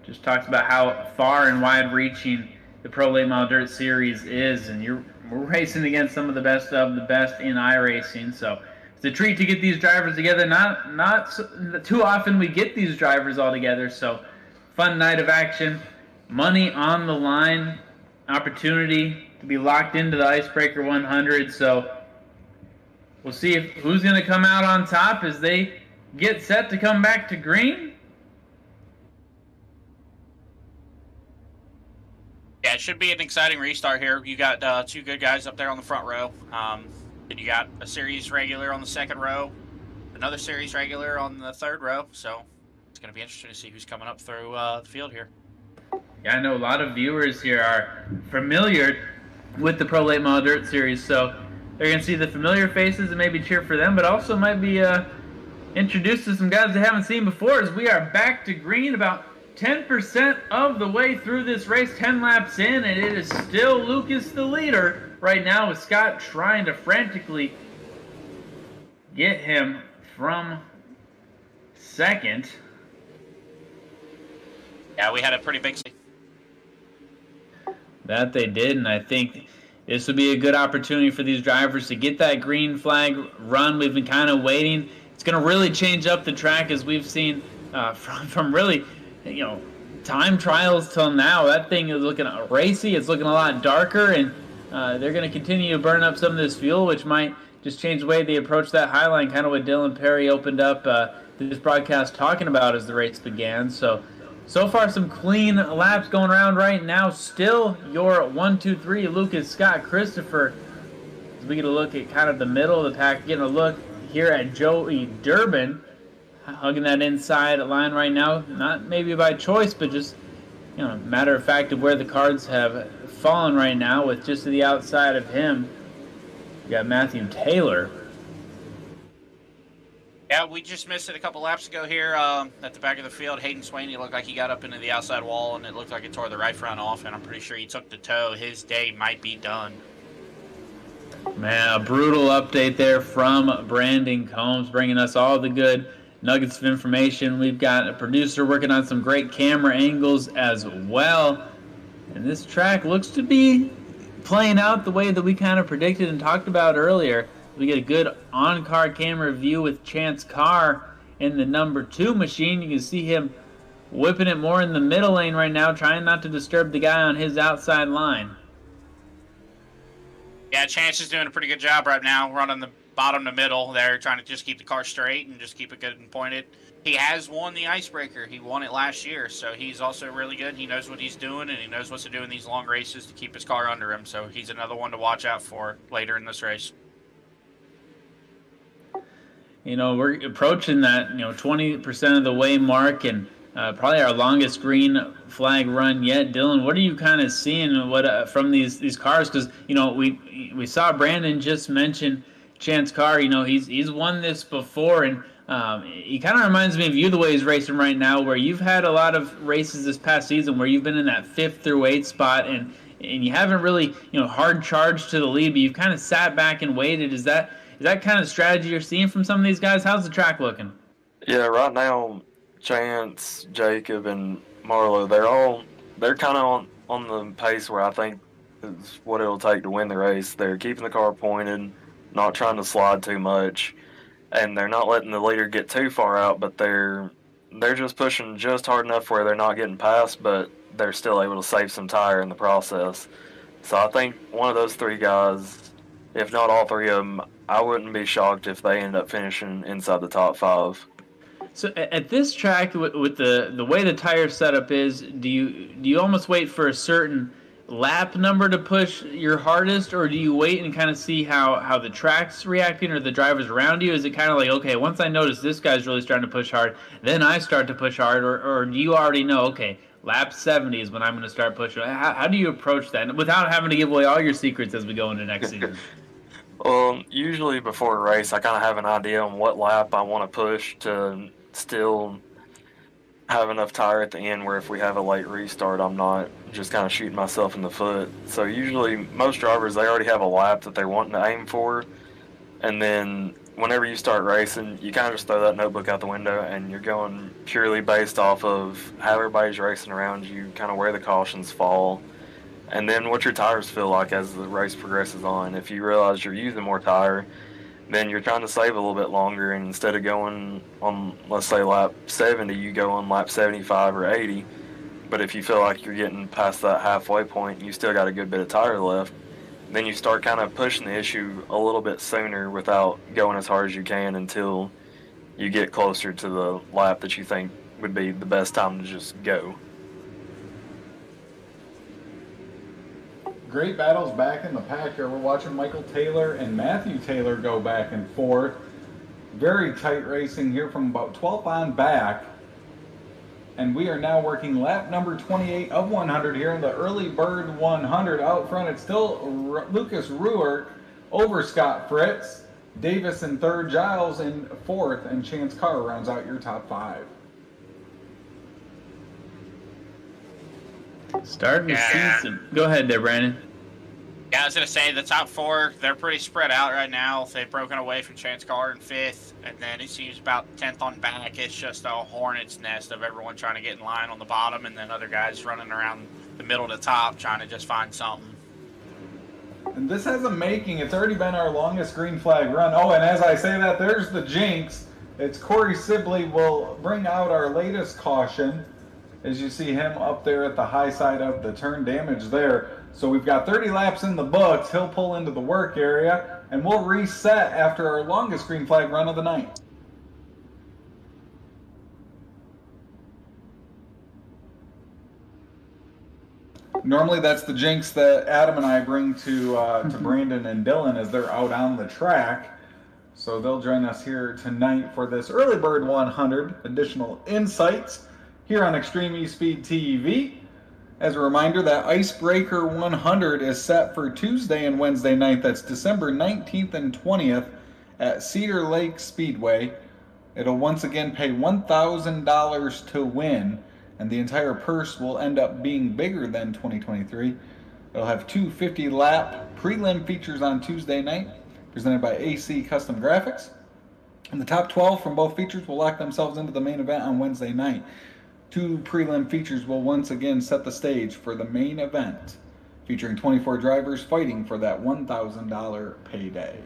Just talks about how far and wide-reaching the Pro Late Model Dirt Series is, and we're racing against some of the best in iRacing. So it's a treat to get these drivers together. Not too often we get these drivers all together. So fun night of action, money on the line, opportunity to be locked into the Icebreaker 100. So we'll see who's going to come out on top as they get set to come back to green. Yeah, it should be an exciting restart here. You got two good guys up there on the front row. Then you got a series regular on the second row, another series regular on the third row. So it's going to be interesting to see who's coming up through the field here. Yeah, I know a lot of viewers here are familiar with the Pro Late Model Dirt Series, so they're going to see the familiar faces and maybe cheer for them, but also might be introduced to some guys they haven't seen before, as we are back to green about 10% of the way through this race, 10 laps in, and it is still Lucas the leader right now, with Scott trying to frantically get him from second. Yeah, we had a pretty big... That they did, and I think this would be a good opportunity for these drivers to get that green flag run. We've been kind of waiting. It's going to really change up the track, as we've seen from really... time trials till now. That thing is looking racy. It's looking a lot darker, and they're going to continue to burn up some of this fuel, which might just change the way they approach that high line, kind of what Dylan Perry opened up this broadcast talking about as the race began. So far some clean laps going around right now. Still your 1, 2, 3, Lucas, Scott, Christopher. As we get a look at kind of the middle of the pack, getting a look here at Joey Durbin, hugging that inside line right now, not maybe by choice, but just matter of fact of where the cards have fallen right now, with just to the outside of him, you got Matthew Taylor. Yeah, we just missed it a couple laps ago here at the back of the field. Hayden Swaney looked like he got up into the outside wall, and it looked like it tore the right front off, and I'm pretty sure he took the toe. His day might be done. Man, a brutal update there from Brandon Combs, bringing us all the good nuggets of information. We've got a producer working on some great camera angles as well. And this track looks to be playing out the way that we kind of predicted and talked about earlier. We get a good on-car camera view with Chance Carr in the number 2 machine. You can see him whipping it more in the middle lane right now, trying not to disturb the guy on his outside line. Yeah, Chance is doing a pretty good job right now, running the bottom to middle there, trying to just keep the car straight and just keep it good and pointed. He has won the Icebreaker. He won it last year, so he's also really good. He knows what he's doing, and he knows what to do in these long races to keep his car under him, so he's another one to watch out for later in this race. We're approaching that 20% of the way mark, and probably our longest green flag run yet. Dylan, what are you kind of seeing from these cars? Because we saw Brandon just mention Chance Carr. He's won this before, and he kind of reminds me of you the way he's racing right now, where you've had a lot of races this past season where you've been in that 5th through 8th spot, and you haven't really hard charged to the lead, but you've kind of sat back and waited. Is that kind of strategy you're seeing from some of these guys? How's the track looking? Yeah, right now, Chance, Jacob, and Marlo, they're kind of on the pace where I think is what it'll take to win the race. They're keeping the car pointed, not trying to slide too much, and they're not letting the leader get too far out, but they're they're just pushing just hard enough where they're not getting past, but they're still able to save some tire in the process. So I think one of those three guys, if not all three of them, I wouldn't be shocked if they end up finishing inside the top 5. So at this track, with the way the tire setup is, do you almost wait for a certain lap number to push your hardest, or do you wait and kind of see how the track's reacting or the drivers around you? Is it kind of like, okay, once I notice this guy's really starting to push hard, then I start to push hard, or do you already know, okay, lap 70 is when I'm going to start pushing? How do you approach that without having to give away all your secrets as we go into next season? Well, usually before a race, I kind of have an idea on what lap I want to push to still have enough tire at the end where if we have a late restart, I'm not just kind of shooting myself in the foot. So usually most drivers, they already have a lap that they're wanting to aim for. And then whenever you start racing, you kind of just throw that notebook out the window and you're going purely based off of how everybody's racing around you, kind of where the cautions fall, and then what your tires feel like as the race progresses on. If you realize you're using more tire, then you're trying to save a little bit longer, and instead of going on, let's say, lap 70, you go on lap 75 or 80. But if you feel like you're getting past that halfway point and you still got a good bit of tire left, then you start kind of pushing the issue a little bit sooner without going as hard as you can until you get closer to the lap that you think would be the best time to just go. Great battles back in the pack here. We're watching Michael Taylor and Matthew Taylor go back and forth. Very tight racing here from about 12th on back. And we are now working lap number 28 of 100 here in the early bird 100. Out front, it's still Lucas Ruark over Scott Fritz. Davis in third, Giles in fourth, and Chance Carr rounds out your top 5. Starting to see some. Go ahead there, Brandon. Yeah, I was going to say the top 4, they're pretty spread out right now. They've broken away from Chance Carr in 5th, and then it seems about 10th on back. It's just a hornet's nest of everyone trying to get in line on the bottom, and then other guys running around the middle to top trying to just find something. And this has a making. It's already been our longest green flag run. Oh, and as I say that, there's the jinx. It's Corey Sibley will bring out our latest caution. As you see him up there at the high side of the turn, damage there. So we've got 30 laps in the books. He'll pull into the work area, and we'll reset after our longest green flag run of the night. Normally that's the jinx that Adam and I bring to Brandon and Dylan as they're out on the track. So they'll join us here tonight for this early bird 100 additional insights here on Extreme eSpeed TV. As a reminder, that Icebreaker 100 is set for Tuesday and Wednesday night. That's December 19th and 20th at Cedar Lake Speedway. It'll once again pay $1,000 to win, and the entire purse will end up being bigger than 2023. It'll have 2 50-lap prelim features on Tuesday night, presented by AC Custom Graphics. And the top 12 from both features will lock themselves into the main event on Wednesday night. 2 prelim features will once again set the stage for the main event, featuring 24 drivers fighting for that $1,000 payday.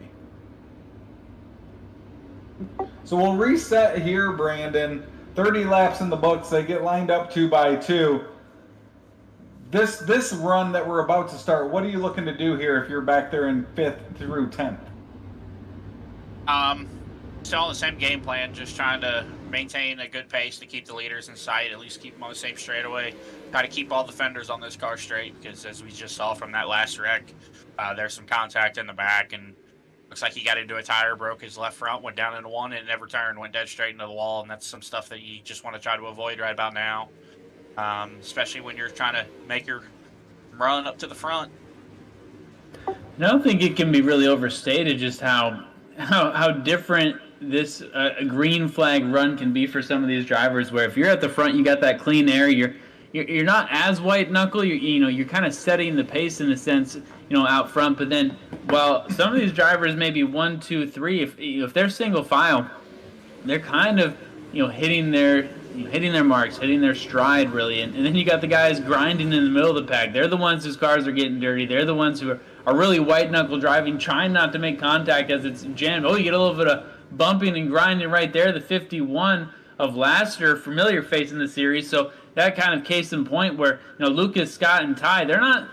So we'll reset here, Brandon. 30 laps in the books. They get lined up 2 by 2. This run that we're about to start, what are you looking to do here if you're back there in 5th through 10th? Still on the same game plan, just trying to maintain a good pace to keep the leaders in sight, at least keep them on the same straightaway. Try to keep all the fenders on this car straight, because as we just saw from that last wreck, there's some contact in the back, and looks like he got into a tire, broke his left front, went down into one, and it never turned, went dead straight into the wall, and that's some stuff that you just want to try to avoid right about now, especially when you're trying to make your run up to the front. I don't think it can be really overstated just how different this green flag run can be for some of these drivers, where if you're at the front, you got that clean air, you're not as white knuckle, you're kind of setting the pace in a sense, out front. But then while some of these drivers maybe 1, 2, 3, if they're single file, they're kind of hitting their marks, hitting their stride really, and then you got the guys grinding in the middle of the pack. They're the ones whose cars are getting dirty. They're the ones who are really white knuckle driving, trying not to make contact as it's jammed. Oh, you get a little bit of bumping and grinding right there. The 51 of Lassiter, familiar face in the series. So that kind of case in point where, Lucas, Scott, and Ty, they're not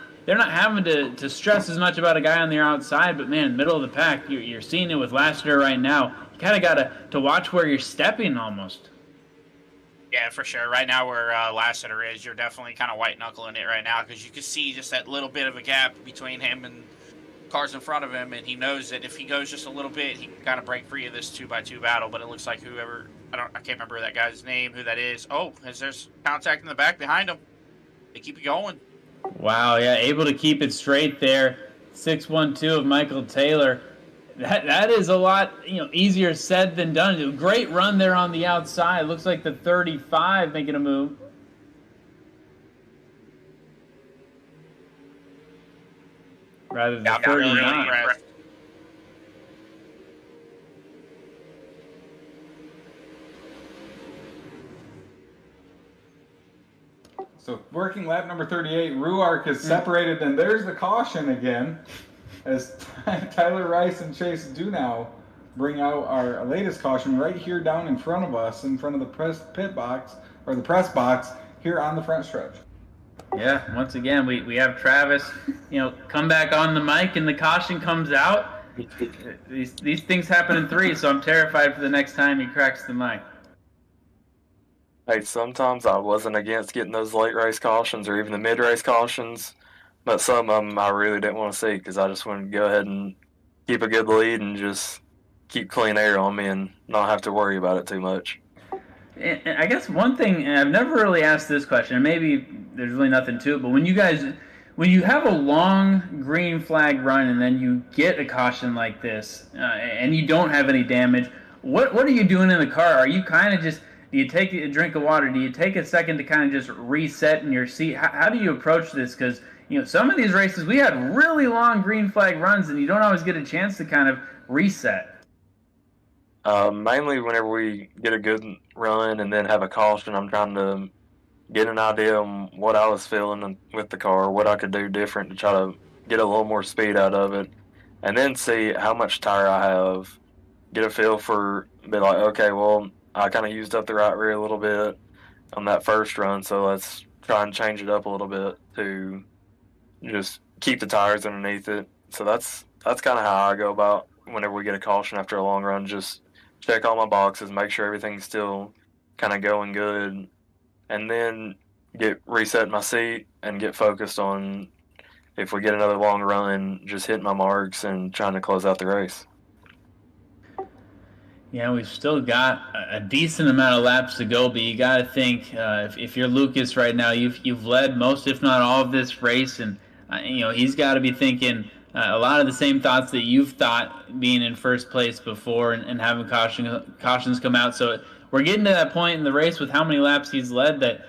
having to stress as much about a guy on the outside, but man, middle of the pack, you're seeing it with Lassiter right now. You kind of got to watch where you're stepping almost. Yeah, for sure. Right now where Lassiter is, you're definitely kind of white-knuckling it right now because you can see just that little bit of a gap between him and cars in front of him, and he knows that if he goes just a little bit, he can kind of break free of this 2x2 battle. But it looks like whoever, I can't remember that guy's name, who that is. Oh, there's contact in the back behind him. They keep it going. Wow, yeah, able to keep it straight there. 6-1-2 of Michael Taylor. That is a lot, easier said than done. Great run there on the outside. Looks like the 35 making a move. Rather than 39. Really So working lap number 38, Ruark is separated, and there's the caution again, as Tyler Rice and Chase Dunau bring out our latest caution right here down in front of us, in front of the press box here on the front stretch. Yeah, once again, we have Travis, come back on the mic, and the caution comes out. These things happen in threes, so I'm terrified for the next time he cracks the mic. Hey, sometimes I wasn't against getting those late race cautions or even the mid race cautions, but some of them I really didn't want to see because I just wanted to go ahead and keep a good lead and just keep clean air on me and not have to worry about it too much. And I guess one thing, and I've never really asked this question, and maybe there's really nothing to it, but when you have a long green flag run and then you get a caution like this and you don't have any damage, what are you doing in the car? Are you kind of just, do you take a drink of water? Do you take a second to kind of just reset in your seat? How do you approach this? Because, some of these races, we had really long green flag runs and you don't always get a chance to kind of reset. Mainly whenever we get a good run and then have a caution, I'm trying to get an idea on what I was feeling with the car, what I could do different to try to get a little more speed out of it, and then see how much tire I have, get a feel for, be like, okay, well, I kind of used up the right rear a little bit on that first run, so let's try and change it up a little bit to just keep the tires underneath it. So that's kind of how I go about whenever we get a caution after a long run, just check all my boxes, make sure everything's still kind of going good, and then get reset my seat and get focused on, if we get another long run, just hitting my marks and trying to close out the race. Yeah, we've still got a decent amount of laps to go, but you got to think, if you're Lucas right now, you've led most, if not all, of this race, and he's got to be thinking a lot of the same thoughts that you've thought being in first place before and having cautions come out. So we're getting to that point in the race with how many laps he's led that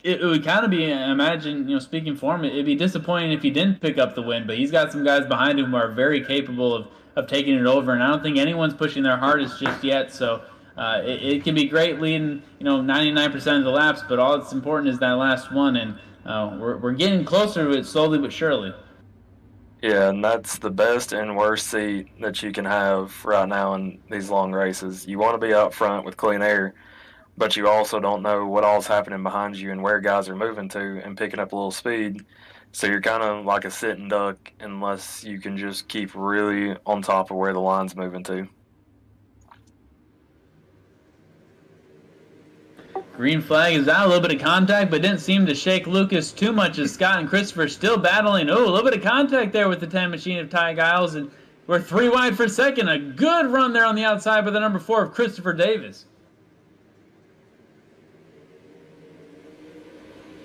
it would kind of be, imagine, speaking for him, it'd be disappointing if he didn't pick up the win, but he's got some guys behind him who are very capable of taking it over, and I don't think anyone's pushing their hardest just yet. So it can be great leading, 99% of the laps, but all that's important is that last one, and we're getting closer to it slowly but surely. Yeah, and that's the best and worst seat that you can have right now in these long races. You want to be out front with clean air, but you also don't know what all's happening behind you and where guys are moving to and picking up a little speed. So you're kind of like a sitting duck unless you can just keep really on top of where the line's moving to. Green flag is out, a little bit of contact, but didn't seem to shake Lucas too much as Scott and Christopher still battling. Oh, a little bit of contact there with the 10 machine of Ty Giles, and we're 3 wide for second. A good run there on the outside by the number 4 of Christopher Davis.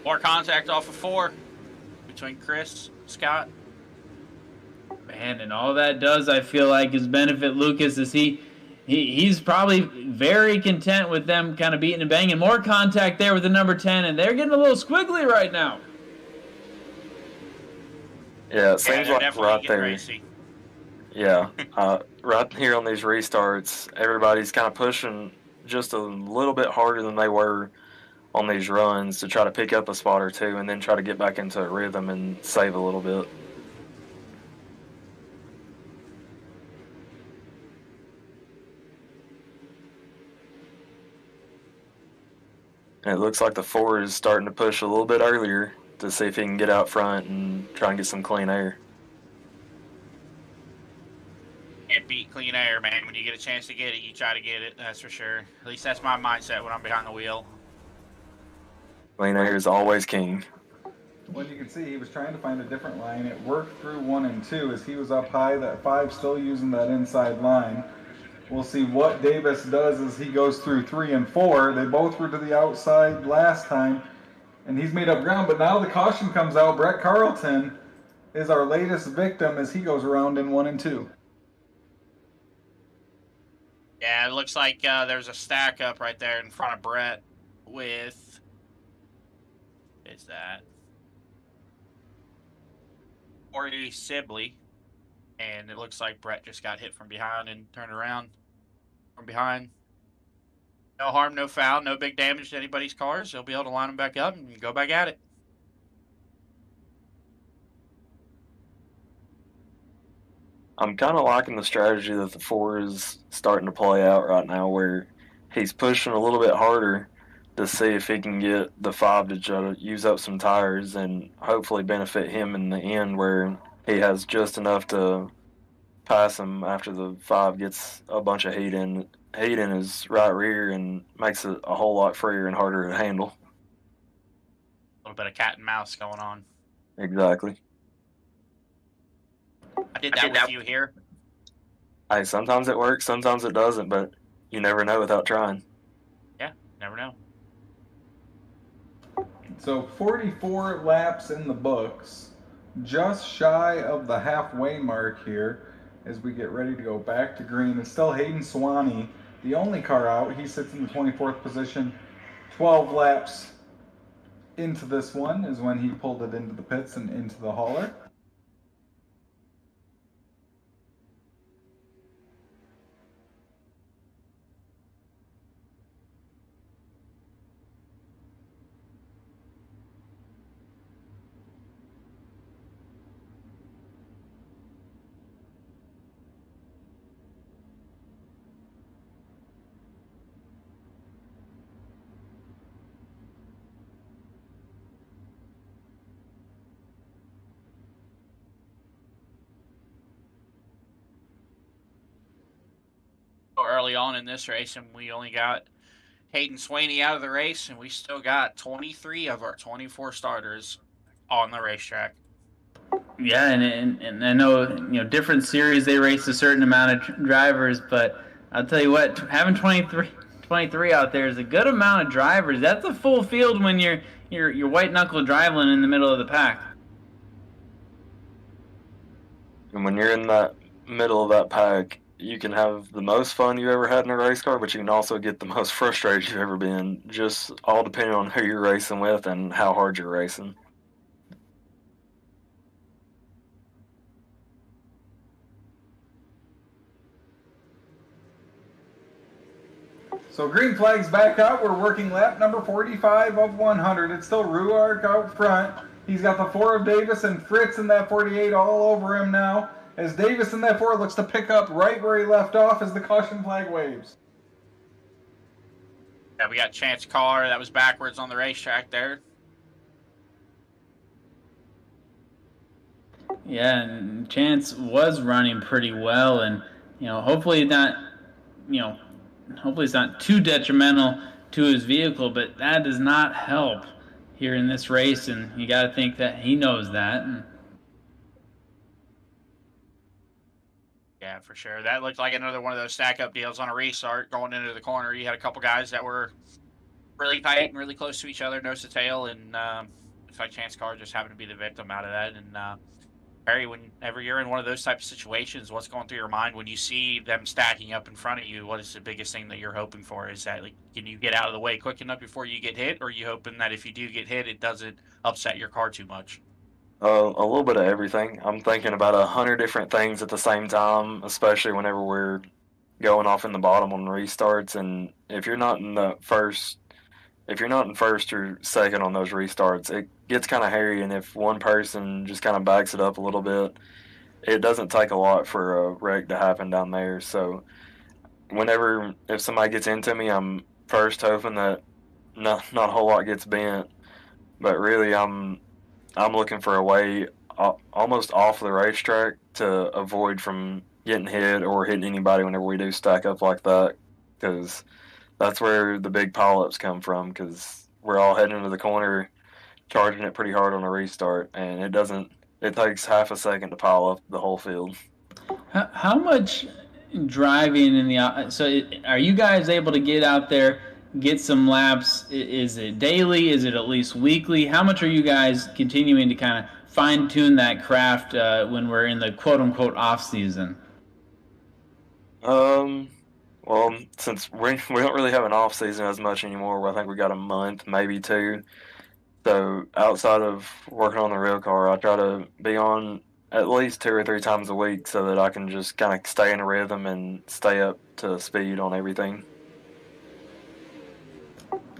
More contact off of 4 between Chris, Scott. Man, and all that does, I feel like, is benefit Lucas as he's probably very content with them kind of beating and banging. More contact there with the number 10, and they're getting a little squiggly right now. Yeah, it seems like right there. Racy. Yeah, right here on these restarts, everybody's kind of pushing just a little bit harder than they were on these runs to try to pick up a spot or two and then try to get back into a rhythm and save a little bit. And it looks like the 4 is starting to push a little bit earlier to see if he can get out front and try and get some clean air. Can't beat clean air, man. When you get a chance to get it, you try to get it. That's for sure. At least that's my mindset when I'm behind the wheel. Clean air is always king. Well, you can see he was trying to find a different line. It worked through 1 and 2 as he was up high. That 5 still using that inside line. We'll see what Davis does as he goes through 3 and 4. They both were to the outside last time, and he's made up ground. But now the caution comes out. Brett Carlton is our latest victim as he goes around in 1 and 2. Yeah, it looks like there's a stack up right there in front of Brett with... Is that? 40 Sibley. And it looks like Brett just got hit from behind and turned around from behind. No harm, no foul, no big damage to anybody's cars. They'll be able to line them back up and go back at it. I'm kind of liking the strategy that the 4 is starting to play out right now, where he's pushing a little bit harder to see if he can get the 5 to try to use up some tires and hopefully benefit him in the end, where he has just enough to pass him after the 5 gets a bunch of heat in his right rear and makes it a whole lot freer and harder to handle. A little bit of cat and mouse going on. Exactly. I did that with you here. Hey, sometimes it works, sometimes it doesn't, but you never know without trying. Yeah, never know. So 44 laps in the books, just shy of the halfway mark here as we get ready to go back to green. It's still Hayden Swanee, the only car out. He sits in the 24th position. 12 laps into this one is when he pulled it into the pits and into the hauler. Early on in this race, and we only got Hayden Swaney out of the race, and we still got 23 of our 24 starters on the racetrack. Yeah, and I know, different series they race a certain amount of drivers, but I'll tell you what, having 23 out there is a good amount of drivers. That's a full field when you're white knuckle driving in the middle of the pack. And when you're in that middle of that pack, you can have the most fun you ever had in a race car, but you can also get the most frustrated you've ever been, just all depending on who you're racing with and how hard you're racing. So green flag's back out. We're working lap number 45 of 100. It's still Ruark out front. He's got the 4 of Davis and Fritz in that 48 all over him now, as Davis in that 4 looks to pick up right where he left off as the caution flag waves. Yeah, we got Chance Carr. That was backwards on the racetrack there. Yeah, and Chance was running pretty well, and hopefully it's not too detrimental to his vehicle, but that does not help here in this race, and you got to think that he knows that. Yeah, for sure. That looked like another one of those stack-up deals on a restart going into the corner. You had a couple guys that were really tight and really close to each other, nose to tail, and looks like Chance Carr just happened to be the victim out of that. And Harry, whenever you're in one of those types of situations, what's going through your mind when you see them stacking up in front of you? What is the biggest thing that you're hoping for? Is that, can you get out of the way quick enough before you get hit, or are you hoping that if you do get hit, it doesn't upset your car too much? A little bit of everything. I'm thinking about 100 different things at the same time, especially whenever we're going off in the bottom on restarts. And if you're not in first or second on those restarts, it gets kind of hairy. And if one person just kind of backs it up a little bit, it doesn't take a lot for a wreck to happen down there. So if somebody gets into me, I'm first hoping that not a whole lot gets bent. But really, I'm looking for a way almost off the racetrack to avoid from getting hit or hitting anybody whenever we do stack up like that, because that's where the big pileups come from. Because we're all heading into the corner, charging it pretty hard on a restart, and it takes half a second to pile up the whole field. How much driving in the are you guys able to get out there, get some laps? Is it daily? Is it at least weekly? How much are you guys continuing to kind of fine tune that craft when we're in the quote unquote off season? Well, since we don't really have an off season as much anymore, I think we got a month, maybe two. So outside of working on the real car, I try to be on at least 2 or 3 times a week so that I can just kind of stay in a rhythm and stay up to speed on everything.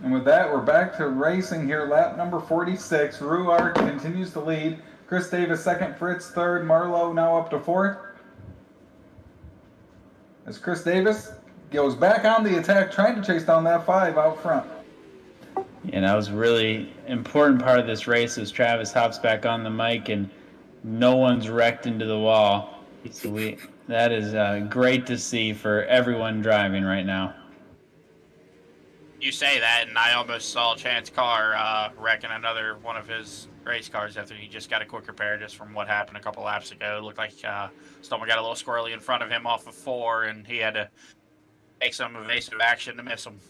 And with that, we're back to racing here. Lap number 46. Ruark continues to lead. Chris Davis second, Fritz third, Marlowe now up to fourth. As Chris Davis goes back on the attack, trying to chase down that 5 out front. Yeah, that was a really important part of this race as Travis hops back on the mic and no one's wrecked into the wall. That is great to see for everyone driving right now. You say that, and I almost saw Chance Carr wrecking another one of his race cars after he just got a quick repair just from what happened a couple laps ago. It looked like someone got a little squirrely in front of him off of 4, and he had to take some evasive action to miss him.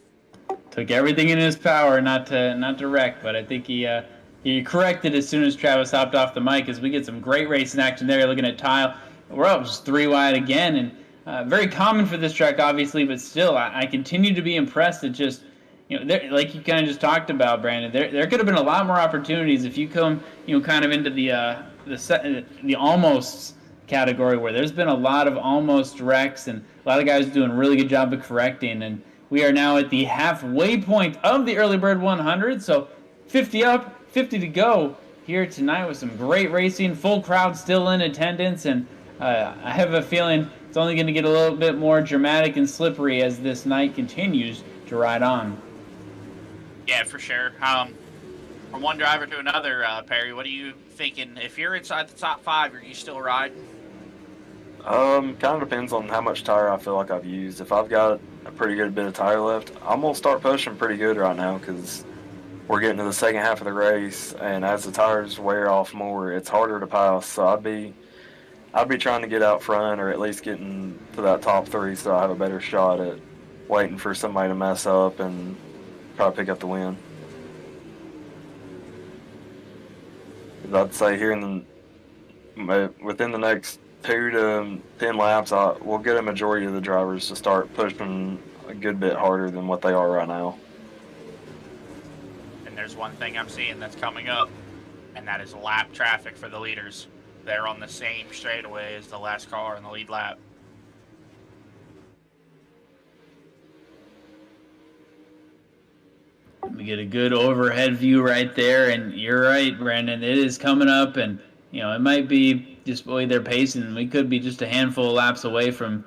Took everything in his power not to wreck, but I think he corrected as soon as Travis hopped off the mic, as we get some great racing action there. Looking at Tile, we're up just 3 wide again, and very common for this track, obviously, but still, I continue to be impressed at just, like you kind of just talked about, Brandon. There could have been a lot more opportunities if you come, kind of into the almost category, where there's been a lot of almost wrecks and a lot of guys doing a really good job of correcting. And we are now at the halfway point of the Early Bird 100, so 50 up, 50 to go here tonight with some great racing, full crowd still in attendance, and I have a feeling it's only going to get a little bit more dramatic and slippery as this night continues to ride on. Yeah, for sure. From one driver to another, Perry, what are you thinking? If you're inside the top 5, are you still riding? Kind of depends on how much tire I feel like I've used. If I've got a pretty good bit of tire left, I'm going to start pushing pretty good right now, because we're getting to the second half of the race, and as the tires wear off more, it's harder to pass. So I'd be trying to get out front, or at least getting to that top 3, so I have a better shot at waiting for somebody to mess up and try to pick up the win. I'd say here within the next 2 to 10 laps, we'll get a majority of the drivers to start pushing a good bit harder than what they are right now. And there's one thing I'm seeing that's coming up, and that is lap traffic for the leaders. They're on the same straightaway as the last car in the lead lap. We get a good overhead view right there, and you're right, Brandon. It is coming up, and it might be just the way they're pacing. We could be just a handful of laps away from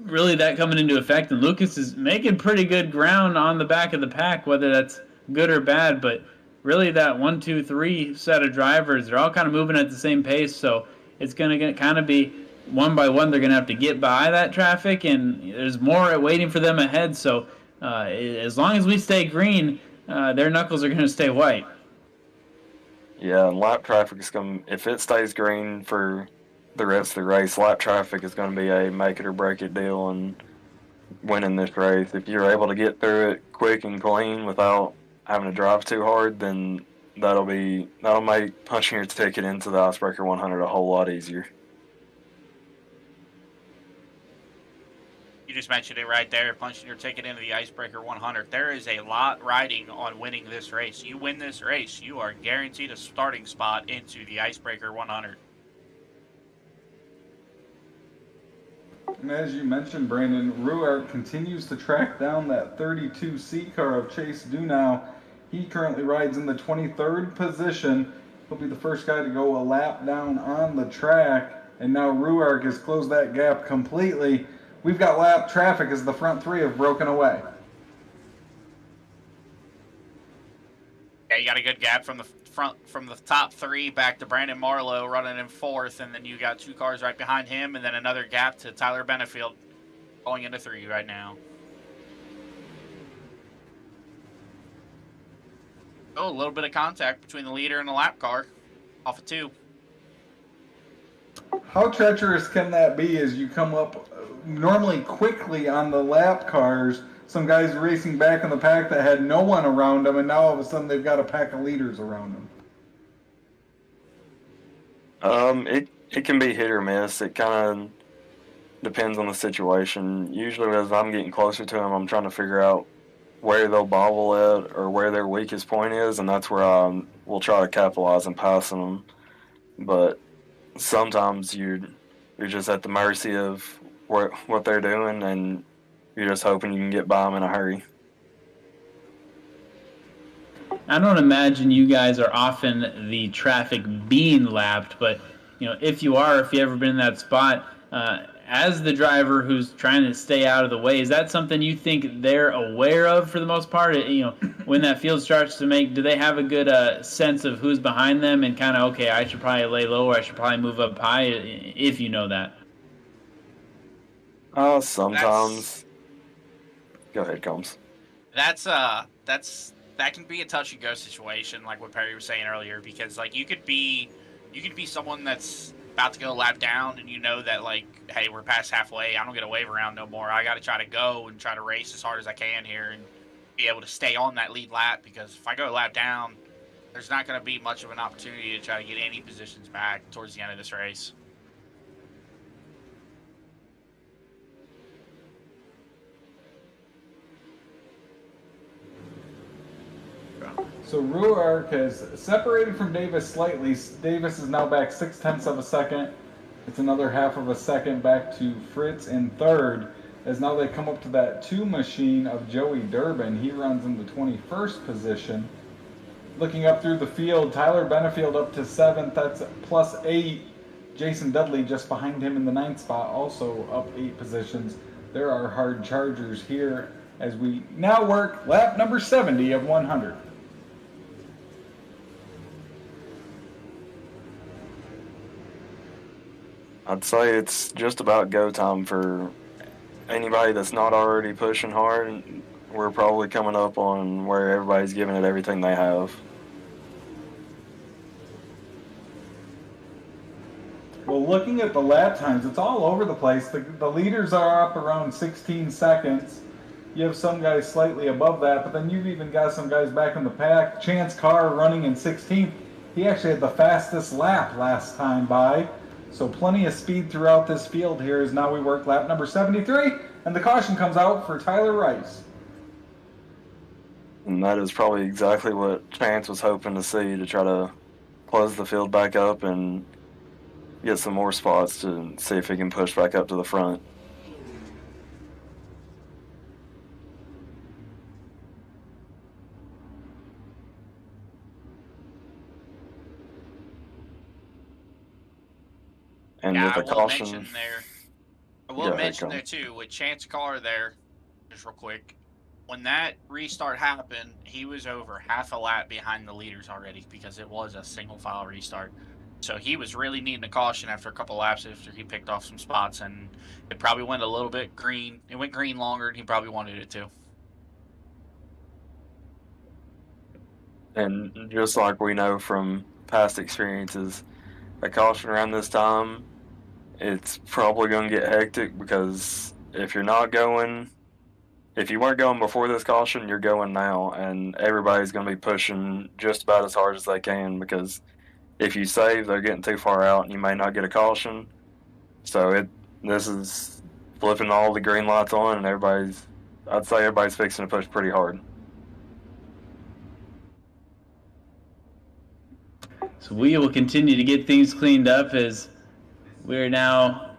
really that coming into effect. And Lucas is making pretty good ground on the back of the pack, whether that's good or bad. But really, that 1, 2, 3 set of drivers, they're all kind of moving at the same pace. So it's going to kind of be one by one. They're going to have to get by that traffic, and there's more waiting for them ahead. So as long as we stay green, their knuckles are going to stay white. Yeah, and lap traffic is going to, if it stays green for the rest of the race, lap traffic is going to be a make it or break it deal in winning this race. If you're able to get through it quick and clean without having to drive too hard, then that'll make punching your ticket into the Icebreaker 100 a whole lot easier. You just mentioned it right there, punching your ticket into the Icebreaker 100. There is a lot riding on winning this race. You win this race, you are guaranteed a starting spot into the Icebreaker 100. And as you mentioned, Brandon, Ruark continues to track down that 32C car of Chase Dunow. He currently rides in the 23rd position. He'll be the first guy to go a lap down on the track. And now Ruark has closed that gap completely. We've got lap traffic as the front 3 have broken away. Yeah, you got a good gap from the top 3 back to Brandon Marlowe running in 4th, and then you got 2 cars right behind him, and then another gap to Tyler Benefield going into 3 right now. Oh, a little bit of contact between the leader and the lap car off of 2. How treacherous can that be as you come up normally quickly on the lap cars? Some guys racing back in the pack that had no one around them, and now all of a sudden they've got a pack of leaders around them. It can be hit or miss. It kind of depends on the situation. Usually as I'm getting closer to them, I'm trying to figure out where they'll bobble at or where their weakest point is, and that's where we'll try to capitalize and passing them. But sometimes you're just at the mercy of what they're doing, and you're just hoping you can get by them in a hurry. I don't imagine you guys are often the traffic being lapped, but if you've ever been in that spot, as the driver who's trying to stay out of the way, is that something you think they're aware of for the most part? When that field starts to do they have a good sense of who's behind them and kind of, okay, I should probably lay low or I should probably move up high, if you know that? Sometimes. Go ahead, Combs. That can be a touch and go situation, like what Perry was saying earlier, because like you could be someone that's about to go lap down, and you know that like, hey, we're past halfway. I don't get a wave around no more. I got to try to go and try to race as hard as I can here and be able to stay on that lead lap, because if I go lap down, there's not going to be much of an opportunity to try to get any positions back towards the end of this race. So Ruark has separated from Davis slightly. Davis is now back 0.6 of a second. It's another half of a second back to Fritz in 3rd, as now they come up to that 2 machine of Joey Durbin. He runs in the 21st position. Looking up through the field, Tyler Benefield up to 7th. That's +8. Jason Dudley just behind him in the 9th spot, also up 8 positions. There are hard chargers here as we now work lap number 70 of 100. I'd say it's just about go time for anybody that's not already pushing hard. We're probably coming up on where everybody's giving it everything they have. Well, looking at the lap times, it's all over the place. The leaders are up around 16 seconds. You have some guys slightly above that, but then you've even got some guys back in the pack. Chance Carr running in 16th. He actually had the fastest lap last time by. So plenty of speed throughout this field here as now we work lap number 73, and the caution comes out for Tyler Rice. And that is probably exactly what Chance was hoping to see, to try to close the field back up and get some more spots to see if he can push back up to the front. And yeah, with the caution, I will mention there too, with Chance Carr there, just real quick, when that restart happened, he was over half a lap behind the leaders already because it was a single file restart. So he was really needing a caution after a couple laps after he picked off some spots, and it probably went a little bit green. It went green longer than he probably wanted it to. And just like we know from past experiences, a caution around this time, it's probably going to get hectic, because if you weren't going before this caution, you're going now, and everybody's going to be pushing just about as hard as they can, because if you save, they're getting too far out and you may not get a caution. So this is flipping all the green lights on, and I'd say everybody's fixing to push pretty hard. So we will continue to get things cleaned up as we're now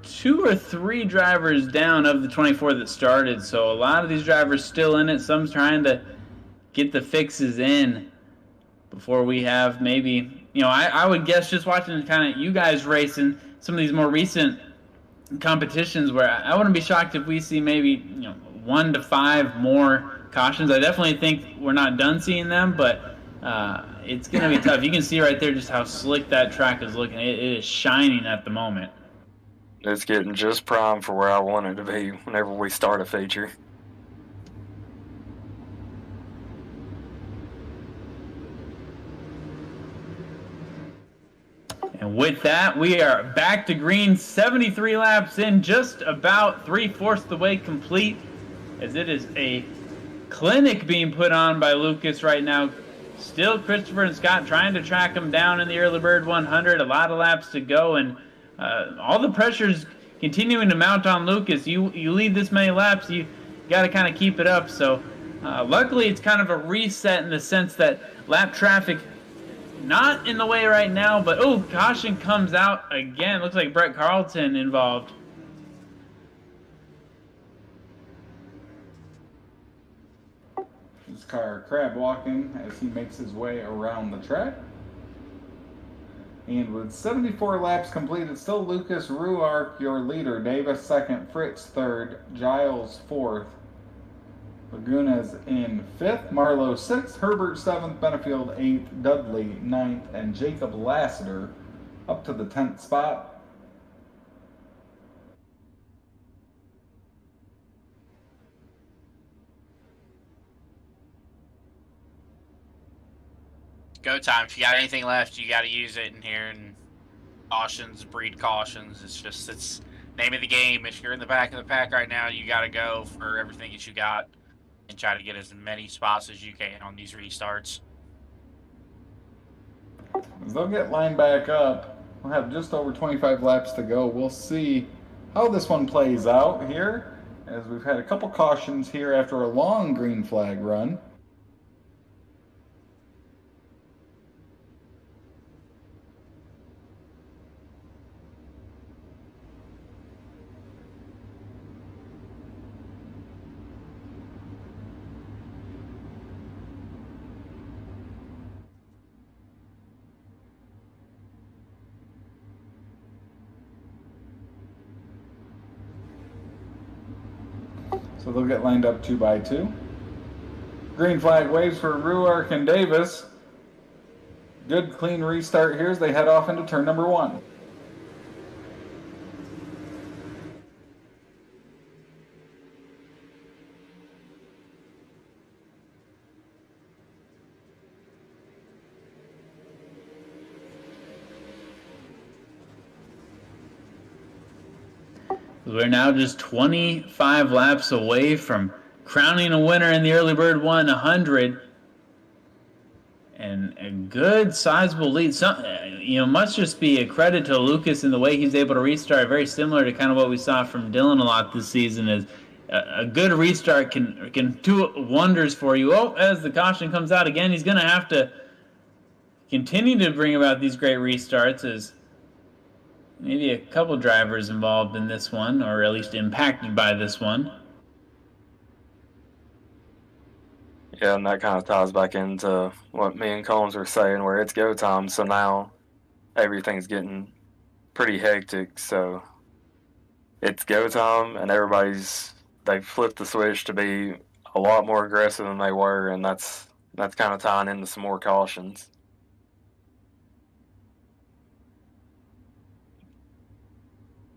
2 or 3 drivers down of the 24 that started. So a lot of these drivers still in it. Some's trying to get the fixes in before we have maybe, I would guess, just watching kind of you guys racing some of these more recent competitions, where I wouldn't be shocked if we see maybe 1 to 5 more cautions. I definitely think we're not done seeing them, but It's going to be tough. You can see right there just how slick that track is looking. It is shining at the moment. It's getting just primed for where I want it to be whenever we start a feature. And with that, we are back to green, 73 laps in, just about 3/4 the way complete, as it is a clinic being put on by Lucas right now. Still Christopher and Scott trying to track him down in the early bird 100. A lot of laps to go, and all the pressure's continuing to mount on Lucas. You lead this many laps, you got to kind of keep it up. So luckily it's kind of a reset in the sense that lap traffic not in the way right now, but caution comes out again. Looks like Brett Carlton involved. This car crab walking as he makes his way around the track. And with 74 laps completed, still Lucas Ruark, your leader. Davis second, Fritz third, Giles fourth, Lagunas in fifth, Marlowe sixth, Herbert seventh, Benefield eighth, Dudley ninth, and Jacob Lassiter up to the 10th spot. Go time. If you got anything left, you got to use it in here. And cautions breed cautions. It's name of the game. If you're in the back of the pack right now, you got to go for everything that you got and try to get as many spots as you can on these restarts. As they'll get lined back up, we'll have just over 25 laps to go. We'll see how this one plays out here, as we've had a couple cautions here after a long green flag run. So they'll get lined up 2 by 2. Green flag waves for Ruark and Davis. Good clean restart here as they head off into turn number 1. We're now just 25 laps away from crowning a winner in the early bird 100. And a good sizable lead. Must just be a credit to Lucas in the way he's able to restart. Very similar to kind of what we saw from Dylan a lot this season. Is a good restart can do wonders for you. As the caution comes out again, he's going to have to continue to bring about these great restarts, as maybe a couple drivers involved in this one, or at least impacted by this one. Yeah, and that kind of ties back into what me and Combs were saying, where it's go time. So now everything's getting pretty hectic. So it's go time, and they've flipped the switch to be a lot more aggressive than they were, and that's kind of tying into some more cautions.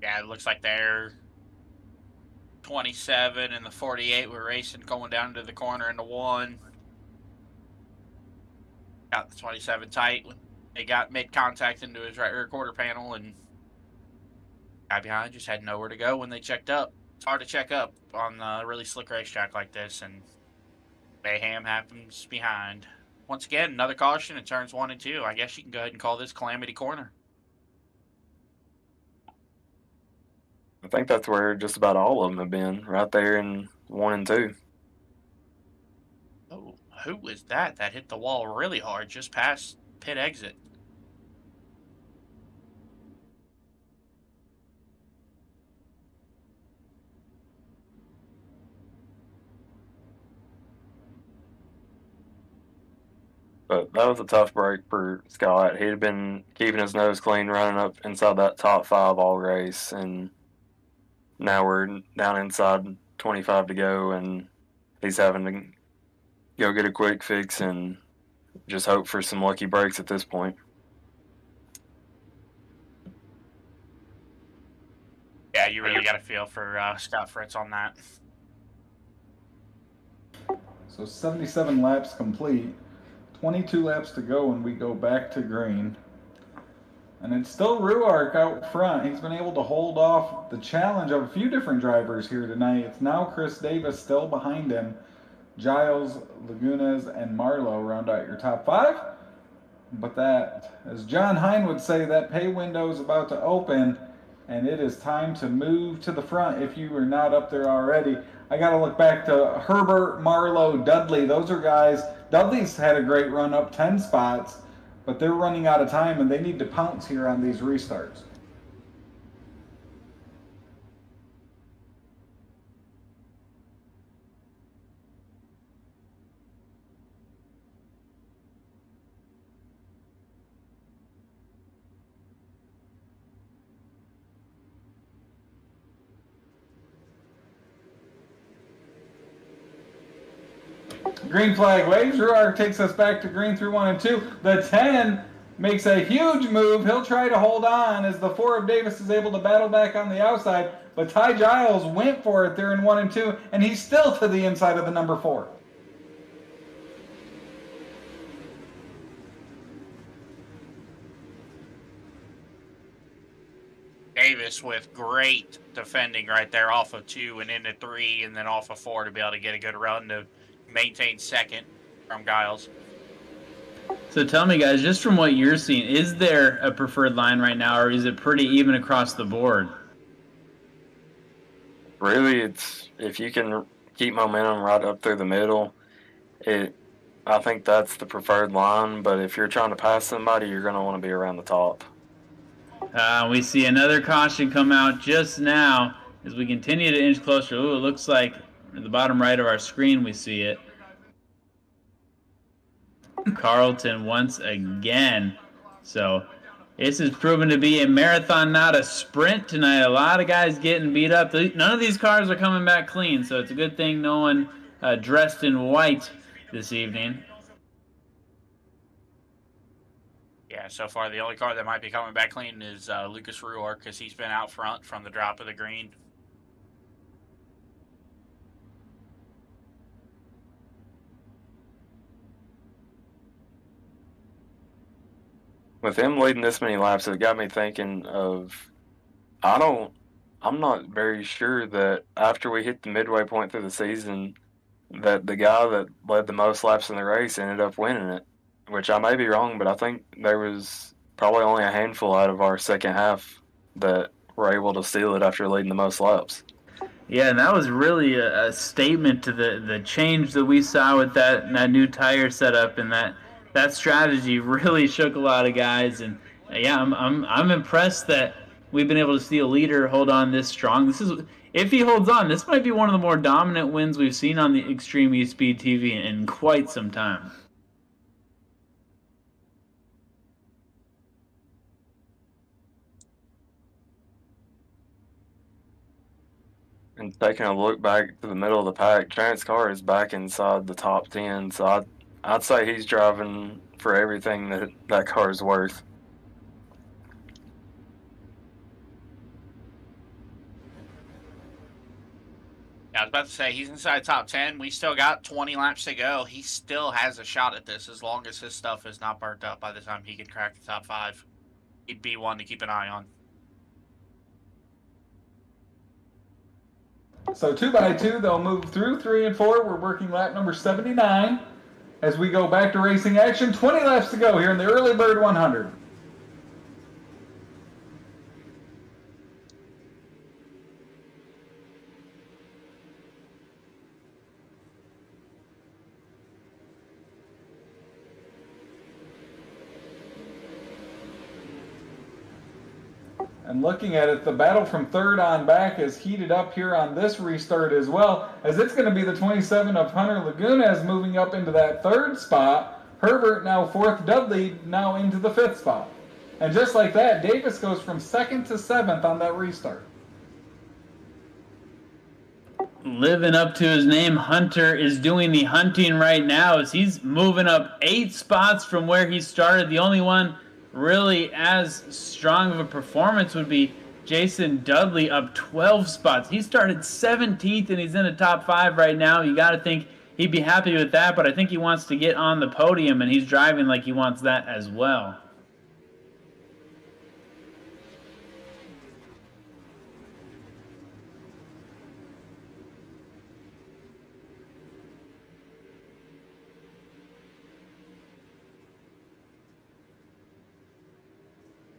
Yeah, it looks like they're 27 and the 48 were racing going down to the corner into 1. Got the 27 tight. They got mid-contact into his right rear quarter panel, and guy behind just had nowhere to go when they checked up. It's hard to check up on a really slick racetrack like this, and mayhem happens behind. Once again, another caution in turns 1 and 2. I guess you can go ahead and call this Calamity Corner. I think that's where just about all of them have been, right there in 1 and 2. Oh, who was that hit the wall really hard just past pit exit? But that was a tough break for Scott. He had been keeping his nose clean, running up inside that top 5 all race, and now we're down inside 25 to go, and he's having to go get a quick fix and just hope for some lucky breaks at this point. Yeah, you really got to feel for Scott Fritz on that. So 77 laps complete, 22 laps to go when we go back to green. And it's still Ruark out front. He's been able to hold off the challenge of a few different drivers here tonight. It's now Chris Davis still behind him. Giles, Lagunas, and Marlowe round out your top 5. But that, as John Hine would say, that pay window is about to open, and it is time to move to the front if you are not up there already. I got to look back to Herbert, Marlowe, Dudley. Those are guys. Dudley's had a great run up 10 spots, but they're running out of time, and they need to pounce here on these restarts. Green flag waves. Ruark takes us back to green through 1 and 2. The 10 makes a huge move. He'll try to hold on as the 4 of Davis is able to battle back on the outside. But Ty Giles went for it there in 1 and 2, and he's still to the inside of the number 4. Davis with great defending right there off of 2 and into 3 and then off of 4 to be able to get a good run to maintain second from Giles. So tell me, guys, just from what you're seeing, is there a preferred line right now, or is it pretty even across the board? Really, it's if you can keep momentum right up through the middle, I think that's the preferred line. But if you're trying to pass somebody, you're going to want to be around the top. We see another caution come out just now as we continue to inch closer. Ooh, it looks like at the bottom right of our screen we see it. Carlton once again. So this is proven to be a marathon, not a sprint tonight. A lot of guys getting beat up. None of these cars are coming back clean, so it's a good thing no one dressed in white this evening. Yeah, so far the only car that might be coming back clean is Lucas Ruark because he's been out front from the drop of the green. With him leading this many laps, it got me thinking of, I'm not very sure that after we hit the midway point through the season, that the guy that led the most laps in the race ended up winning it, which I may be wrong, but I think there was probably only a handful out of our second half that were able to steal it after leading the most laps. Yeah, and that was really a statement to the change that we saw with that new tire setup, and that strategy really shook a lot of guys. And yeah, I'm impressed that we've been able to see a leader hold on this strong. If he holds on, this might be one of the more dominant wins we've seen on the Extreme eSpeed TV in quite some time. And taking a look back to the middle of the pack, Terrence Carr is back inside the top 10, so I'd say he's driving for everything that car is worth. Yeah, I was about to say, he's inside top 10. We still got 20 laps to go. He still has a shot at this as long as his stuff is not burnt up by the time he can crack the top 5. He'd be one to keep an eye on. So 2 by 2, they'll move through 3 and 4. We're working lap number 79 as we go back to racing action. 20 laps to go here in the Early Bird 100. And looking at it, the battle from third on back is heated up here on this restart as well, as it's going to be the 27 of Hunter Lagunas moving up into that third spot. Herbert now fourth, Dudley now into the fifth spot. And just like that, Davis goes from second to seventh on that restart. living up to his name. Hunter is doing the hunting right now as he's moving up 8 spots from where he started. The only one really as strong of a performance would be Jason Dudley, up 12 spots. He started 17th and he's in the top 5 right now. You got to think he'd be happy with that, but I think he wants to get on the podium, and he's driving like he wants that as well.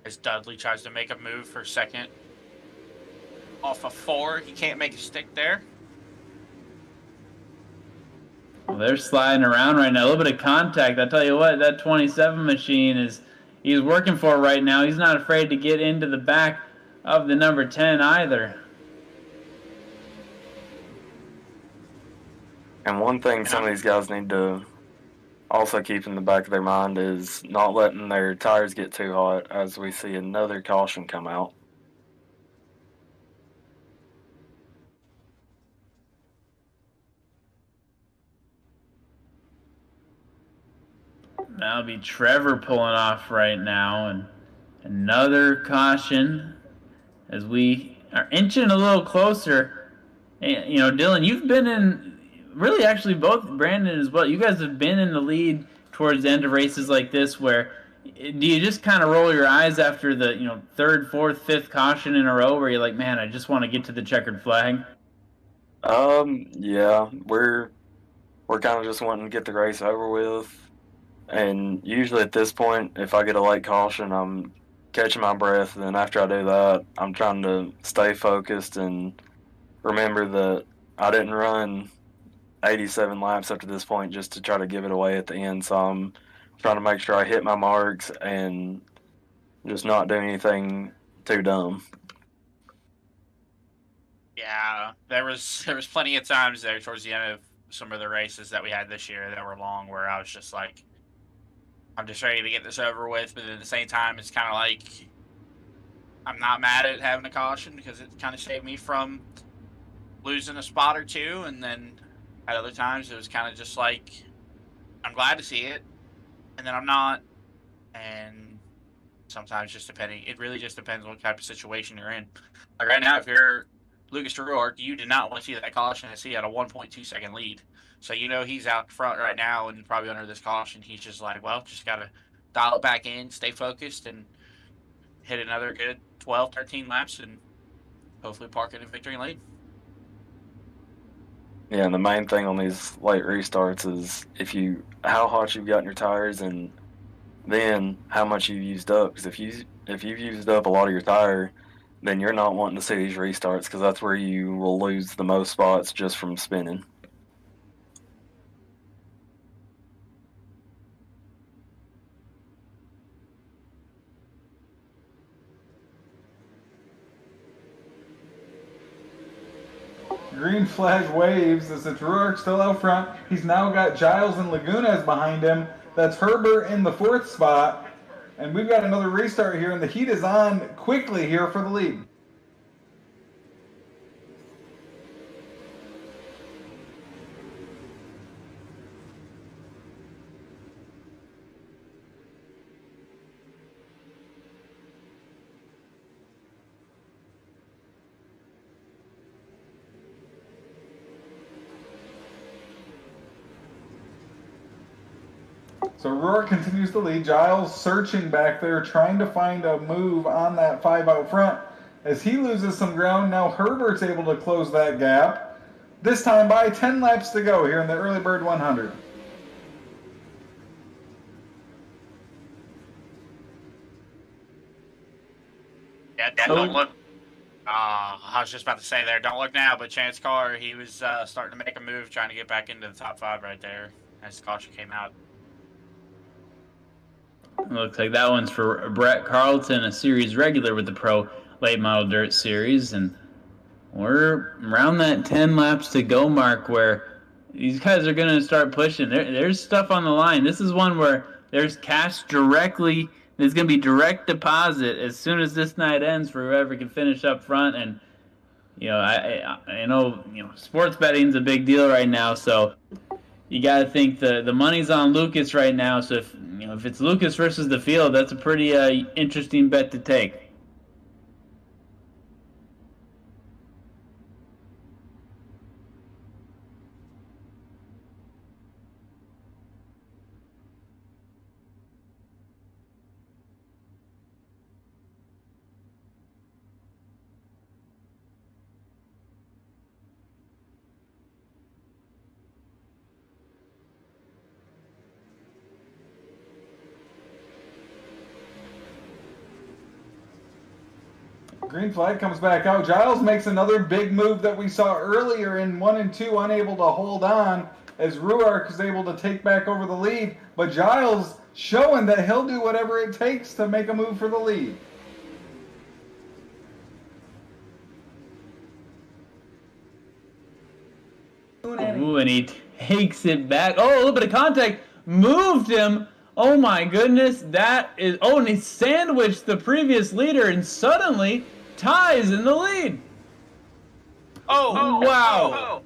As Dudley tries to make a move for second. Off of 4, he can't make a stick there. Well, they're sliding around right now. A little bit of contact. I tell you what, that 27 machine he's working for right now. He's not afraid to get into the back of the number 10 either. And one thing some of these guys need to also keep in the back of their mind is not letting their tires get too hot as we see another caution come out. That'll be Trevor pulling off right now, and another caution as we are inching a little closer. And, you know, Dylan, you've been in, really actually both Brandon as well, you guys have been in the lead towards the end of races like this where do you just kind of roll your eyes after the, you know, 3rd, 4th, 5th caution in a row where you're like, man, I just want to get to the checkered flag? Yeah, we're kind of just wanting to get the race over with. And usually at this point, if I get a late caution, I'm catching my breath. And then after I do that, I'm trying to stay focused and remember that I didn't run 87 laps up to this point just to try to give it away at the end. So I'm trying to make sure I hit my marks and just not do anything too dumb. Yeah, there was plenty of times there towards the end of some of the races that we had this year that were long where I was just like, I'm just ready to get this over with, but at the same time, it's kind of like I'm not mad at having a caution because it kind of saved me from losing a spot or two, and then at other times it was kind of just like I'm glad to see it, and then I'm not, and sometimes just depending, it really just depends on what type of situation you're in. Like right now, if you're Lucas Oil, you did not want to see that caution as he had a 1.2 second lead. So you know he's out front right now and probably under this caution. He's just like, well, just got to dial it back in, stay focused, and hit another good 12, 13 laps and hopefully park in a victory lane. Yeah, and the main thing on these late restarts is how hot you've gotten your tires and then how much you've used up. Because if you've used up a lot of your tire, then you're not wanting to see these restarts because that's where you will lose the most spots just from spinning. Green flag waves as it's Ruark still out front. He's now got Giles and Lagunas behind him. That's Herbert in the 4th spot. And we've got another restart here, and the heat is on quickly here for the lead. So Ruark continues to lead. Giles searching back there, trying to find a move on that 5 out front. As he loses some ground, now Herbert's able to close that gap. This time by 10 laps to go here in the Early Bird 100. Yeah, don't look. I was just about to say there, don't look now, but Chance Carr, he was starting to make a move, trying to get back into the top 5 right there as the caution came out. Looks like that one's for Brett Carlton, a series regular with the Pro Late Model Dirt Series. And we're around that 10 laps to go mark where these guys are going to start pushing. There's stuff on the line. This is one where there's cash directly. There's going to be direct deposit as soon as this night ends for whoever can finish up front. And I know sports betting's a big deal right now, so you got to think the money's on Lucas right now. So if it's Lucas versus the field, that's a pretty interesting bet to take. Green flag comes back out. Giles makes another big move that we saw earlier in 1 and 2, unable to hold on as Ruark is able to take back over the lead. But Giles showing that he'll do whatever it takes to make a move for the lead. Ooh, and he takes it back. Oh, a little bit of contact. Moved him. Oh, my goodness. That is... Oh, and he sandwiched the previous leader, and suddenly Ty's in the lead. Oh, wow.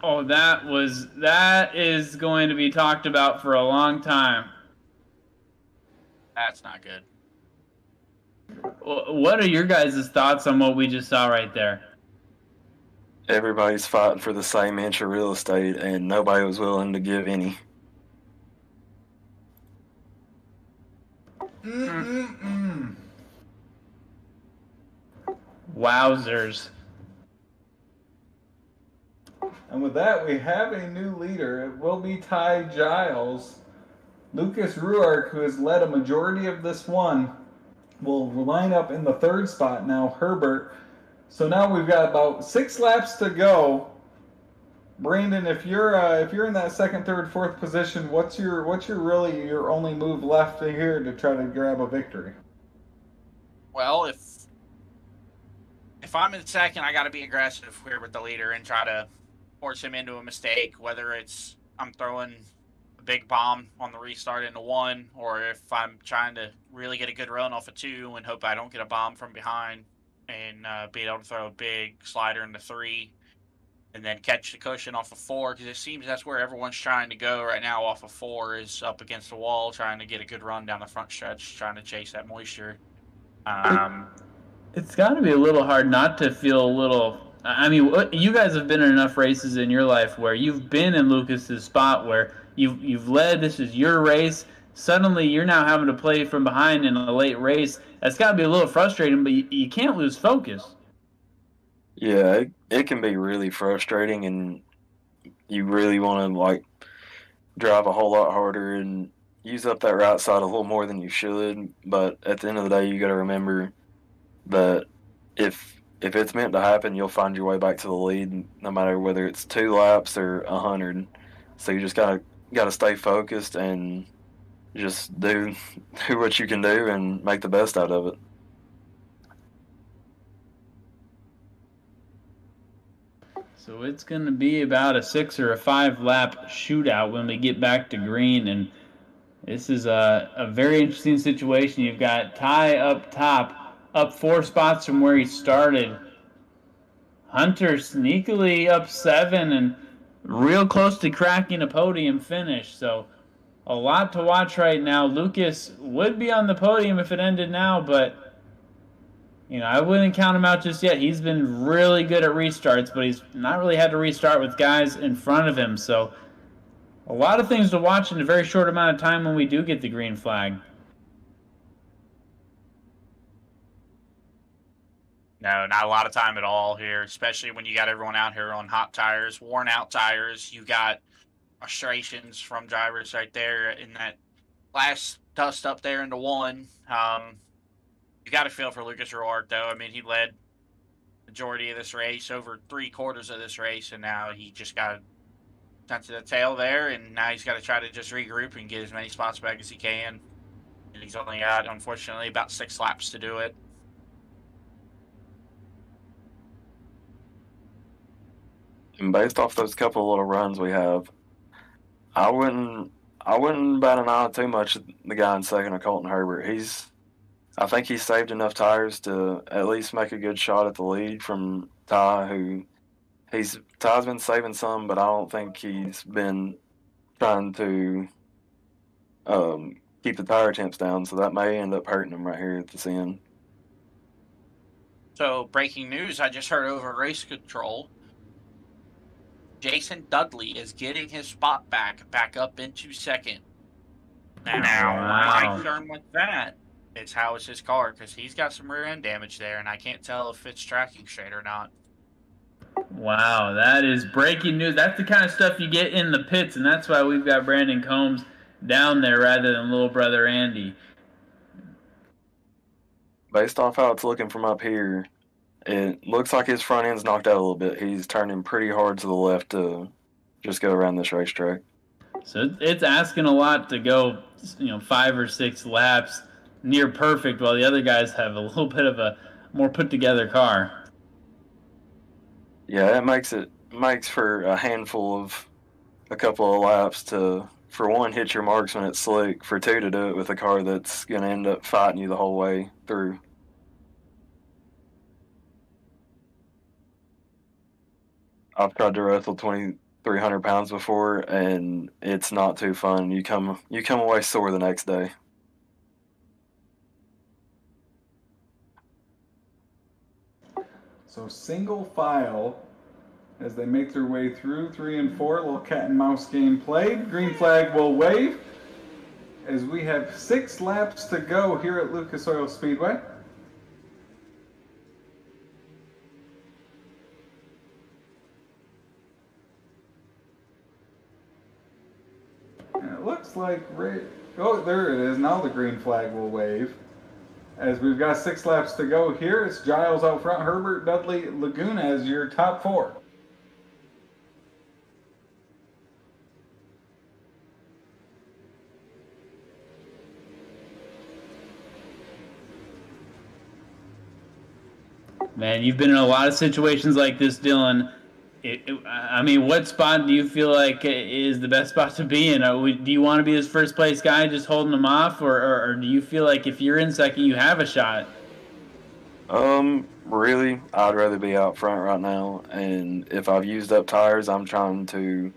Oh, that is going to be talked about for a long time. That's not good. What are your guys' thoughts on what we just saw right there? Everybody's fighting for the same inch of real estate, and nobody was willing to give any. Wowzers. And with that, we have a new leader. It will be Ty Giles. Lucas Ruark, who has led a majority of this one, will line up in the third spot now. Herbert. So now we've got about 6 laps to go. Brandon, if you're in that second, third, fourth position, what's your only move left here to try to grab a victory? Well, if I'm in second, I got to be aggressive here with the leader and try to force him into a mistake, whether it's I'm throwing a big bomb on the restart into 1, or if I'm trying to really get a good run off of 2 and hope I don't get a bomb from behind and be able to throw a big slider into 3 and then catch the cushion off of 4, because it seems that's where everyone's trying to go right now. Off of 4 is up against the wall, trying to get a good run down the front stretch, trying to chase that moisture. It's got to be a little hard not to feel a little... I mean, you guys have been in enough races in your life where you've been in Lucas's spot where you've led, this is your race. Suddenly, you're now having to play from behind in a late race. That's got to be a little frustrating, but you can't lose focus. Yeah, it can be really frustrating, and you really want to drive a whole lot harder and use up that right side a little more than you should. But at the end of the day, you got to remember that if it's meant to happen, you'll find your way back to the lead, no matter whether it's 2 laps or 100. So you just gotta stay focused and just do what you can do and make the best out of it. So it's going to be about a 6 or a 5 lap shootout when we get back to green, and this is a very interesting situation. You've got Ty up top, up 4 spots from where he started. Hunter sneakily up 7 and real close to cracking a podium finish. So a lot to watch right now. Lucas would be on the podium if it ended now, but I wouldn't count him out just yet. He's been really good at restarts, but he's not really had to restart with guys in front of him. So a lot of things to watch in a very short amount of time when we do get the green flag. No, not a lot of time at all here, especially when you got everyone out here on hot tires, worn out tires. You got frustrations from drivers right there in that last dust up there into 1. You got to feel for Lucas Ruark, though. I mean, he led the majority of this race, over 3/4 of this race, and now he just got sent to the tail there, and now he's got to try to just regroup and get as many spots back as he can. And he's only got, unfortunately, about 6 laps to do it. And based off those couple of little runs we have, I wouldn't bat an eye too much at the guy in second, or Colton Herbert. I think he saved enough tires to at least make a good shot at the lead from Ty, who Ty's been saving some, but I don't think he's been trying to keep the tire temps down, so that may end up hurting him right here at this end. So, breaking news, I just heard over race control. Jason Dudley is getting his spot back up into second. Now, my concern with that is how is his car, because he's got some rear end damage there, and I can't tell if it's tracking straight or not. Wow, that is breaking news. That's the kind of stuff you get in the pits, and that's why we've got Brandon Combs down there rather than little brother Andy. Based off how it's looking from up here, it looks like his front end's knocked out a little bit. He's turning pretty hard to the left to just go around this racetrack. So it's asking a lot to go, 5 or 6 laps near perfect, while the other guys have a little bit of a more put together car. Yeah, it makes for a handful of a couple of laps to, for one, hit your marks when it's slick, for two, to do it with a car that's going to end up fighting you the whole way through. I've tried to wrestle 2,300 pounds before, and it's not too fun. You come away sore the next day. So single file as they make their way through 3 and 4. Little cat and mouse game played. Green flag will wave as we have 6 laps to go here at Lucas Oil Speedway. And it looks like oh, there it is. Now the green flag will wave. As we've got 6 laps to go here, it's Giles out front, Herbert, Dudley, Laguna as your top 4. Man, you've been in a lot of situations like this, Dylan. What spot do you feel like is the best spot to be in? Do you want to be this first place guy just holding them off, or do you feel like if you're in second, you have a shot? Really, I'd rather be out front right now, and if I've used up tires, I'm trying to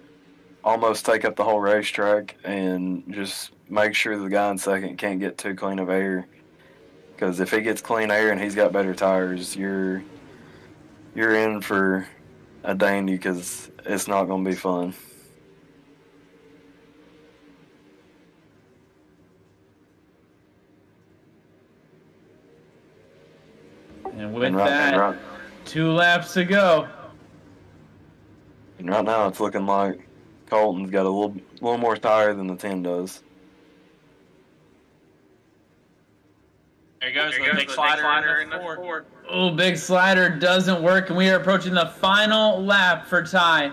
almost take up the whole racetrack and just make sure the guy in second can't get too clean of air. Because if he gets clean air and he's got better tires, you're in for a dandy, because it's not going to be fun. And with that, 2 laps to go. And right now it's looking like Colton's got a little more tire than the 10 does. There goes the big slider in the Ford. Oh, big slider doesn't work, and we are approaching the final lap for Ty.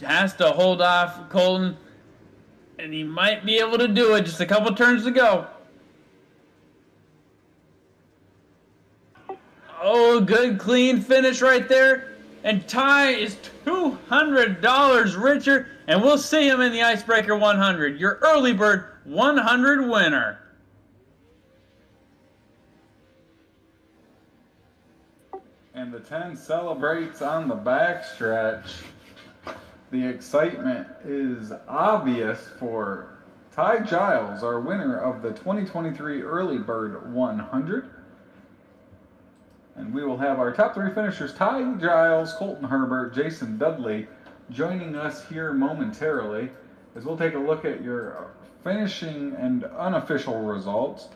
Has to hold off Colton, and he might be able to do it. Just a couple turns to go. Oh, good clean finish right there. And Ty is $200 richer, and we'll see him in the Icebreaker 100, your early bird 100 winner. And the 10 celebrates on the backstretch. The excitement is obvious for Ty Giles, our winner of the 2023 Early Bird 100. And we will have our top 3 finishers, Ty Giles, Colton Herbert, Jason Dudley, joining us here momentarily, as we'll take a look at your finishing and unofficial results.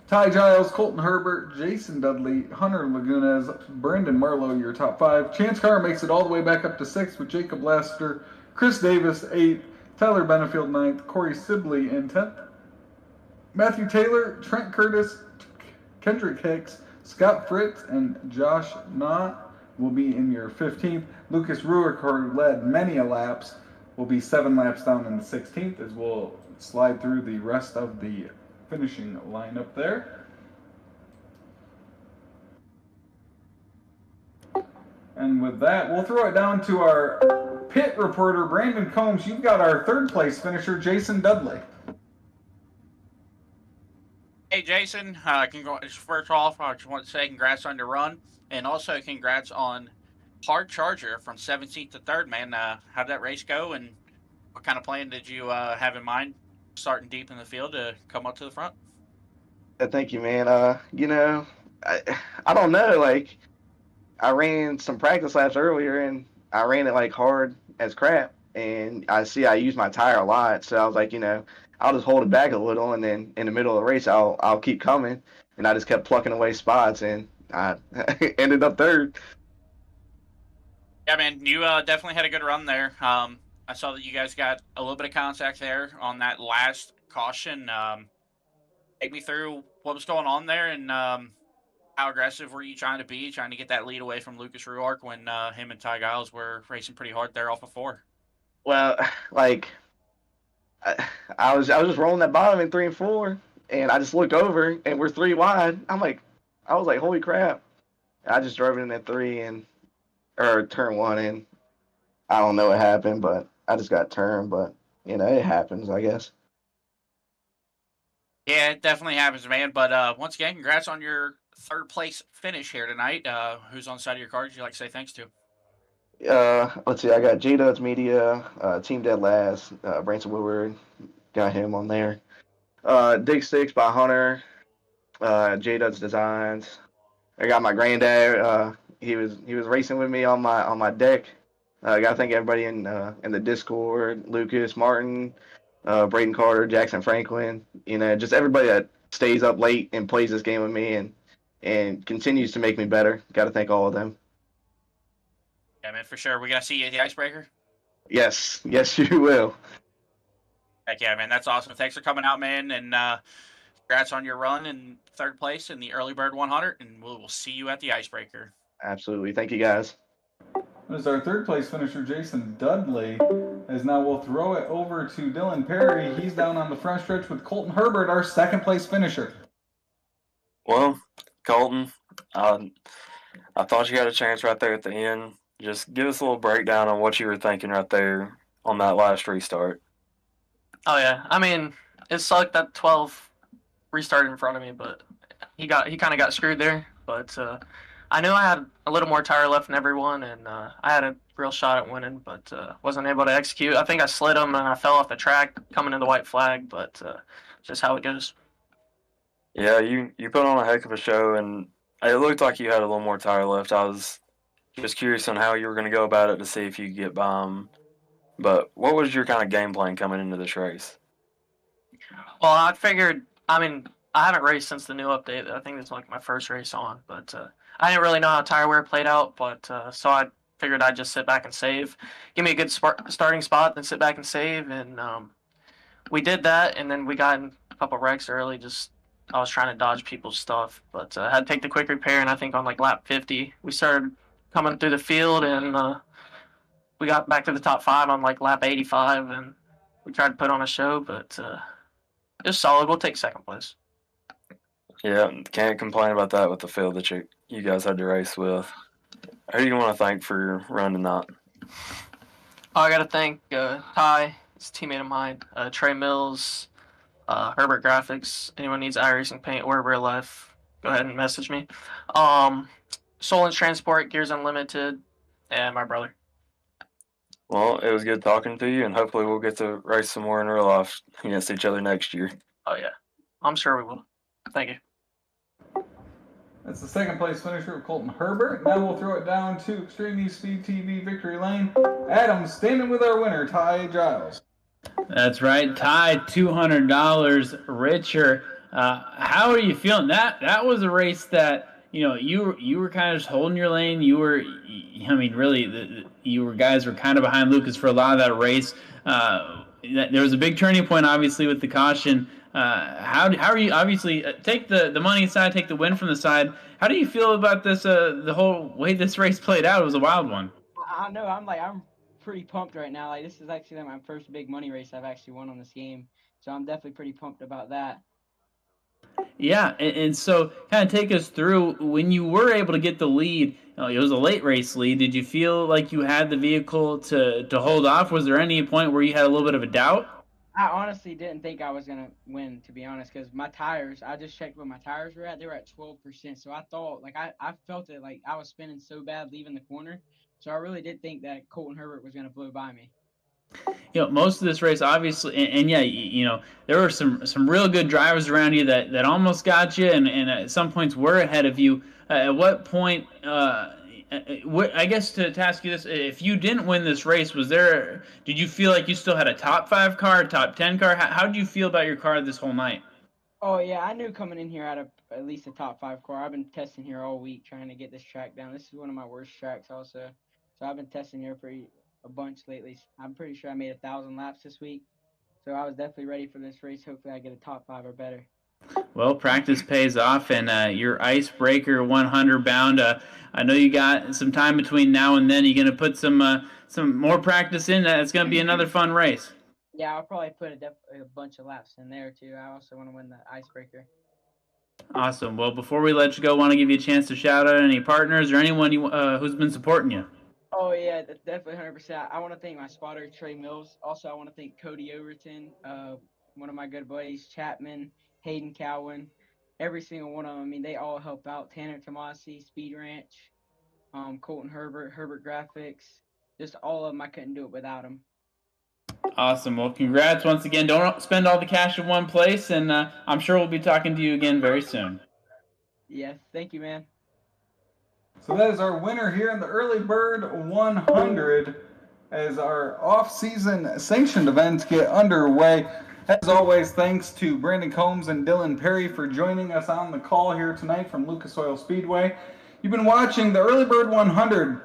Ty Giles, Colton Herbert, Jason Dudley, Hunter Lagunas, Brendan Marlowe, your top 5. Chance Carr makes it all the way back up to 6th with Jacob Laster, Chris Davis 8th, Tyler Benefield 9th, Corey Sibley in 10th, Matthew Taylor, Trent Curtis, Kendrick Hicks, Scott Fritz, and Josh Knott will be in your 15th. Lucas Ruick, who led many laps, will be 7 laps down in the 16th, as we'll slide through the rest of the finishing lineup there. And with that, we'll throw it down to our pit reporter, Brandon Combs. You've got our 3rd place finisher, Jason Dudley. Hey, Jason. First off, I just want to say congrats on your run, and also congrats on Hard Charger from 17th to 3rd, man. How'd that race go, and what kind of plan did you have in mind starting deep in the field to come up to the front? Thank you, man. I, I don't know. Like, I ran some practice laps earlier, and I ran it like hard as crap. And I see I use my tire a lot, so I was like, I'll just hold it back a little, and then in the middle of the race, I'll keep coming. And I just kept plucking away spots, and I ended up 3rd. Yeah, man, you definitely had a good run there. I saw that you guys got a little bit of contact there on that last caution. Take me through what was going on there, and how aggressive were you trying to get that lead away from Lucas Ruark when him and Ty Giles were racing pretty hard there off of 4? Well, like I was just rolling that bottom in 3 and 4, and I just looked over, and we're 3 wide. I was like, holy crap! I just drove it in at 3 or turn 1, and I don't know what happened, but I just got turned. But it happens, I guess. Yeah, it definitely happens, man. But once again, congrats on your 3rd place finish here tonight. Who's on the side of your card? Would you like to say thanks to? Let's see. I got J-Dubs Media, Team Dead Last, Branson Woodward, got him on there. Dig Six by Hunter, J-Dubs Designs. I got my granddad. He was racing with me on my deck. I gotta thank everybody in the Discord, Lucas, Martin, Braden Carter, Jackson Franklin. Just everybody that stays up late and plays this game with me and continues to make me better. Gotta thank all of them. Yeah, man, for sure. We gonna see you at the Icebreaker? Yes, you will. Heck yeah, man. That's awesome. Thanks for coming out, man, and congrats on your run in 3rd place in the Early Bird 100, and we'll see you at the Icebreaker. Absolutely. Thank you, guys. There's our 3rd place finisher, Jason Dudley. As now we'll throw it over to Dylan Perry. He's down on the front stretch with Colton Herbert, our 2nd place finisher. Well, Colton, I thought you had a chance right there at the end. Just give us a little breakdown on what you were thinking right there on that last restart. Oh yeah, I mean, it sucked that 12 restarted in front of me, but he kind of got screwed there. But I knew I had a little more tire left than everyone, and I had a real shot at winning, but wasn't able to execute. I think I slid him and I fell off the track coming in the white flag, but just how it goes. Yeah, you put on a heck of a show, and it looked like you had a little more tire left. I was just curious on how you were going to go about it to see if you could get by him. But what was your kind of game plan coming into this race? Well, I figured, I mean, I haven't raced since the new update. I think this is like my first race on, but I didn't really know how tire wear played out, but so I figured I'd just sit back and save. Give me a good starting spot, then sit back and save, and we did that, and then we got in a couple wrecks early. I was trying to dodge people's stuff, but I had to take the quick repair, and I think on like lap 50, we started coming through the field, and we got back to the top 5 on like lap 85, and we tried to put on a show, but it was solid. We'll take 2nd place. Yeah, can't complain about that with the field that you guys had to race with. Who do you want to thank for running that? Oh, I got to thank Ty, he's a teammate of mine, Trey Mills, Herbert Graphics. Anyone needs Iracing paint or real life, go ahead and message me. Solon's Transport, Gears Unlimited, and my brother. Well, it was good talking to you, and hopefully we'll get to race some more in real life against each other next year. Oh, yeah. I'm sure we will. Thank you. That's the 2nd place finisher of Colton Herbert. Now we'll throw it down to Extreme eSpeed TV Victory Lane. Adam standing with our winner, Ty Giles. That's right, Ty, $200 richer. How are you feeling? That was a race that you were kind of just holding your lane. You were, really, guys were kind of behind Lucas for a lot of that race. There was a big turning point, obviously, with the caution. How are you? Obviously, take the money aside, take the win from the side. How do you feel about this? The whole way this race played out, it was a wild one. I know. I'm pretty pumped right now. Like, this is actually my first big money race I've actually won on this game, so I'm definitely pretty pumped about that. Yeah, and so kind of take us through when you were able to get the lead. It was a late race lead. Did you feel like you had the vehicle to hold off? Was there any point where you had a little bit of a doubt? I honestly didn't think I was gonna win, to be honest, because my tires. I just checked where my tires were at. They were at 12%. So I thought, like, I felt it, like I was spinning so bad leaving the corner. So I really did think that Colton Herbert was gonna blow by me. Most of this race, obviously, and yeah, there were some real good drivers around you that almost got you, and at some points were ahead of you. At what point? I guess to ask you this, if you didn't win this race, did you feel like you still had a top 5 car, top 10 car? How did you feel about your car this whole night? Oh yeah, I knew coming in here I had at least a top 5 car. I've been testing here all week trying to get this track down. This is one of my worst tracks also, so I've been testing here a bunch lately. I'm pretty sure I made 1,000 laps this week, so I was definitely ready for this race. Hopefully I get a top 5 or better. Well, practice pays off, and your Icebreaker 100 bound. I know you got some time between now and then. You're going to put some more practice in. It's going to be another fun race. Yeah, I'll probably put a bunch of laps in there too. I also want to win the Icebreaker. Awesome. Well, before we let you go, I want to give you a chance to shout out any partners or anyone who's been supporting you. Oh yeah, definitely 100%. I want to thank my spotter Trey Mills. Also, I want to thank Cody Overton, one of my good buddies, Chapman, Hayden Cowan, every single one of them. I mean, they all help out. Tanner Tomasi, Speed Ranch, Colton Herbert, Herbert Graphics, just all of them. I couldn't do it without them. Awesome. Well, congrats once again. Don't spend all the cash in one place, and I'm sure we'll be talking to you again very soon. Yeah, thank you, man. So that is our winner here in the Early Bird 100 as our off-season sanctioned events get underway. As always, thanks to Brandon Combs and Dylan Perry for joining us on the call here tonight from Lucas Oil Speedway. You've been watching the Early Bird 100,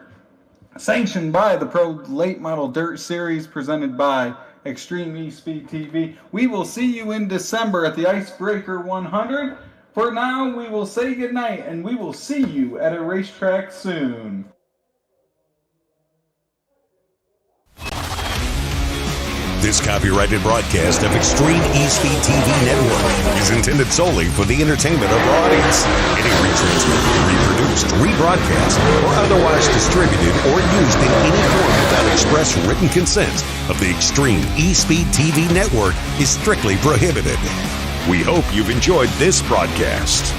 sanctioned by the Pro Late Model Dirt Series, presented by Extreme eSpeed TV. We will see you in December at the Icebreaker 100. For now, we will say goodnight, and we will see you at a racetrack soon. This copyrighted broadcast of Extreme eSpeed TV Network is intended solely for the entertainment of our audience. Any retransmitted, reproduced, rebroadcast, or otherwise distributed or used in any form without express written consent of the Extreme eSpeed TV Network is strictly prohibited. We hope you've enjoyed this broadcast.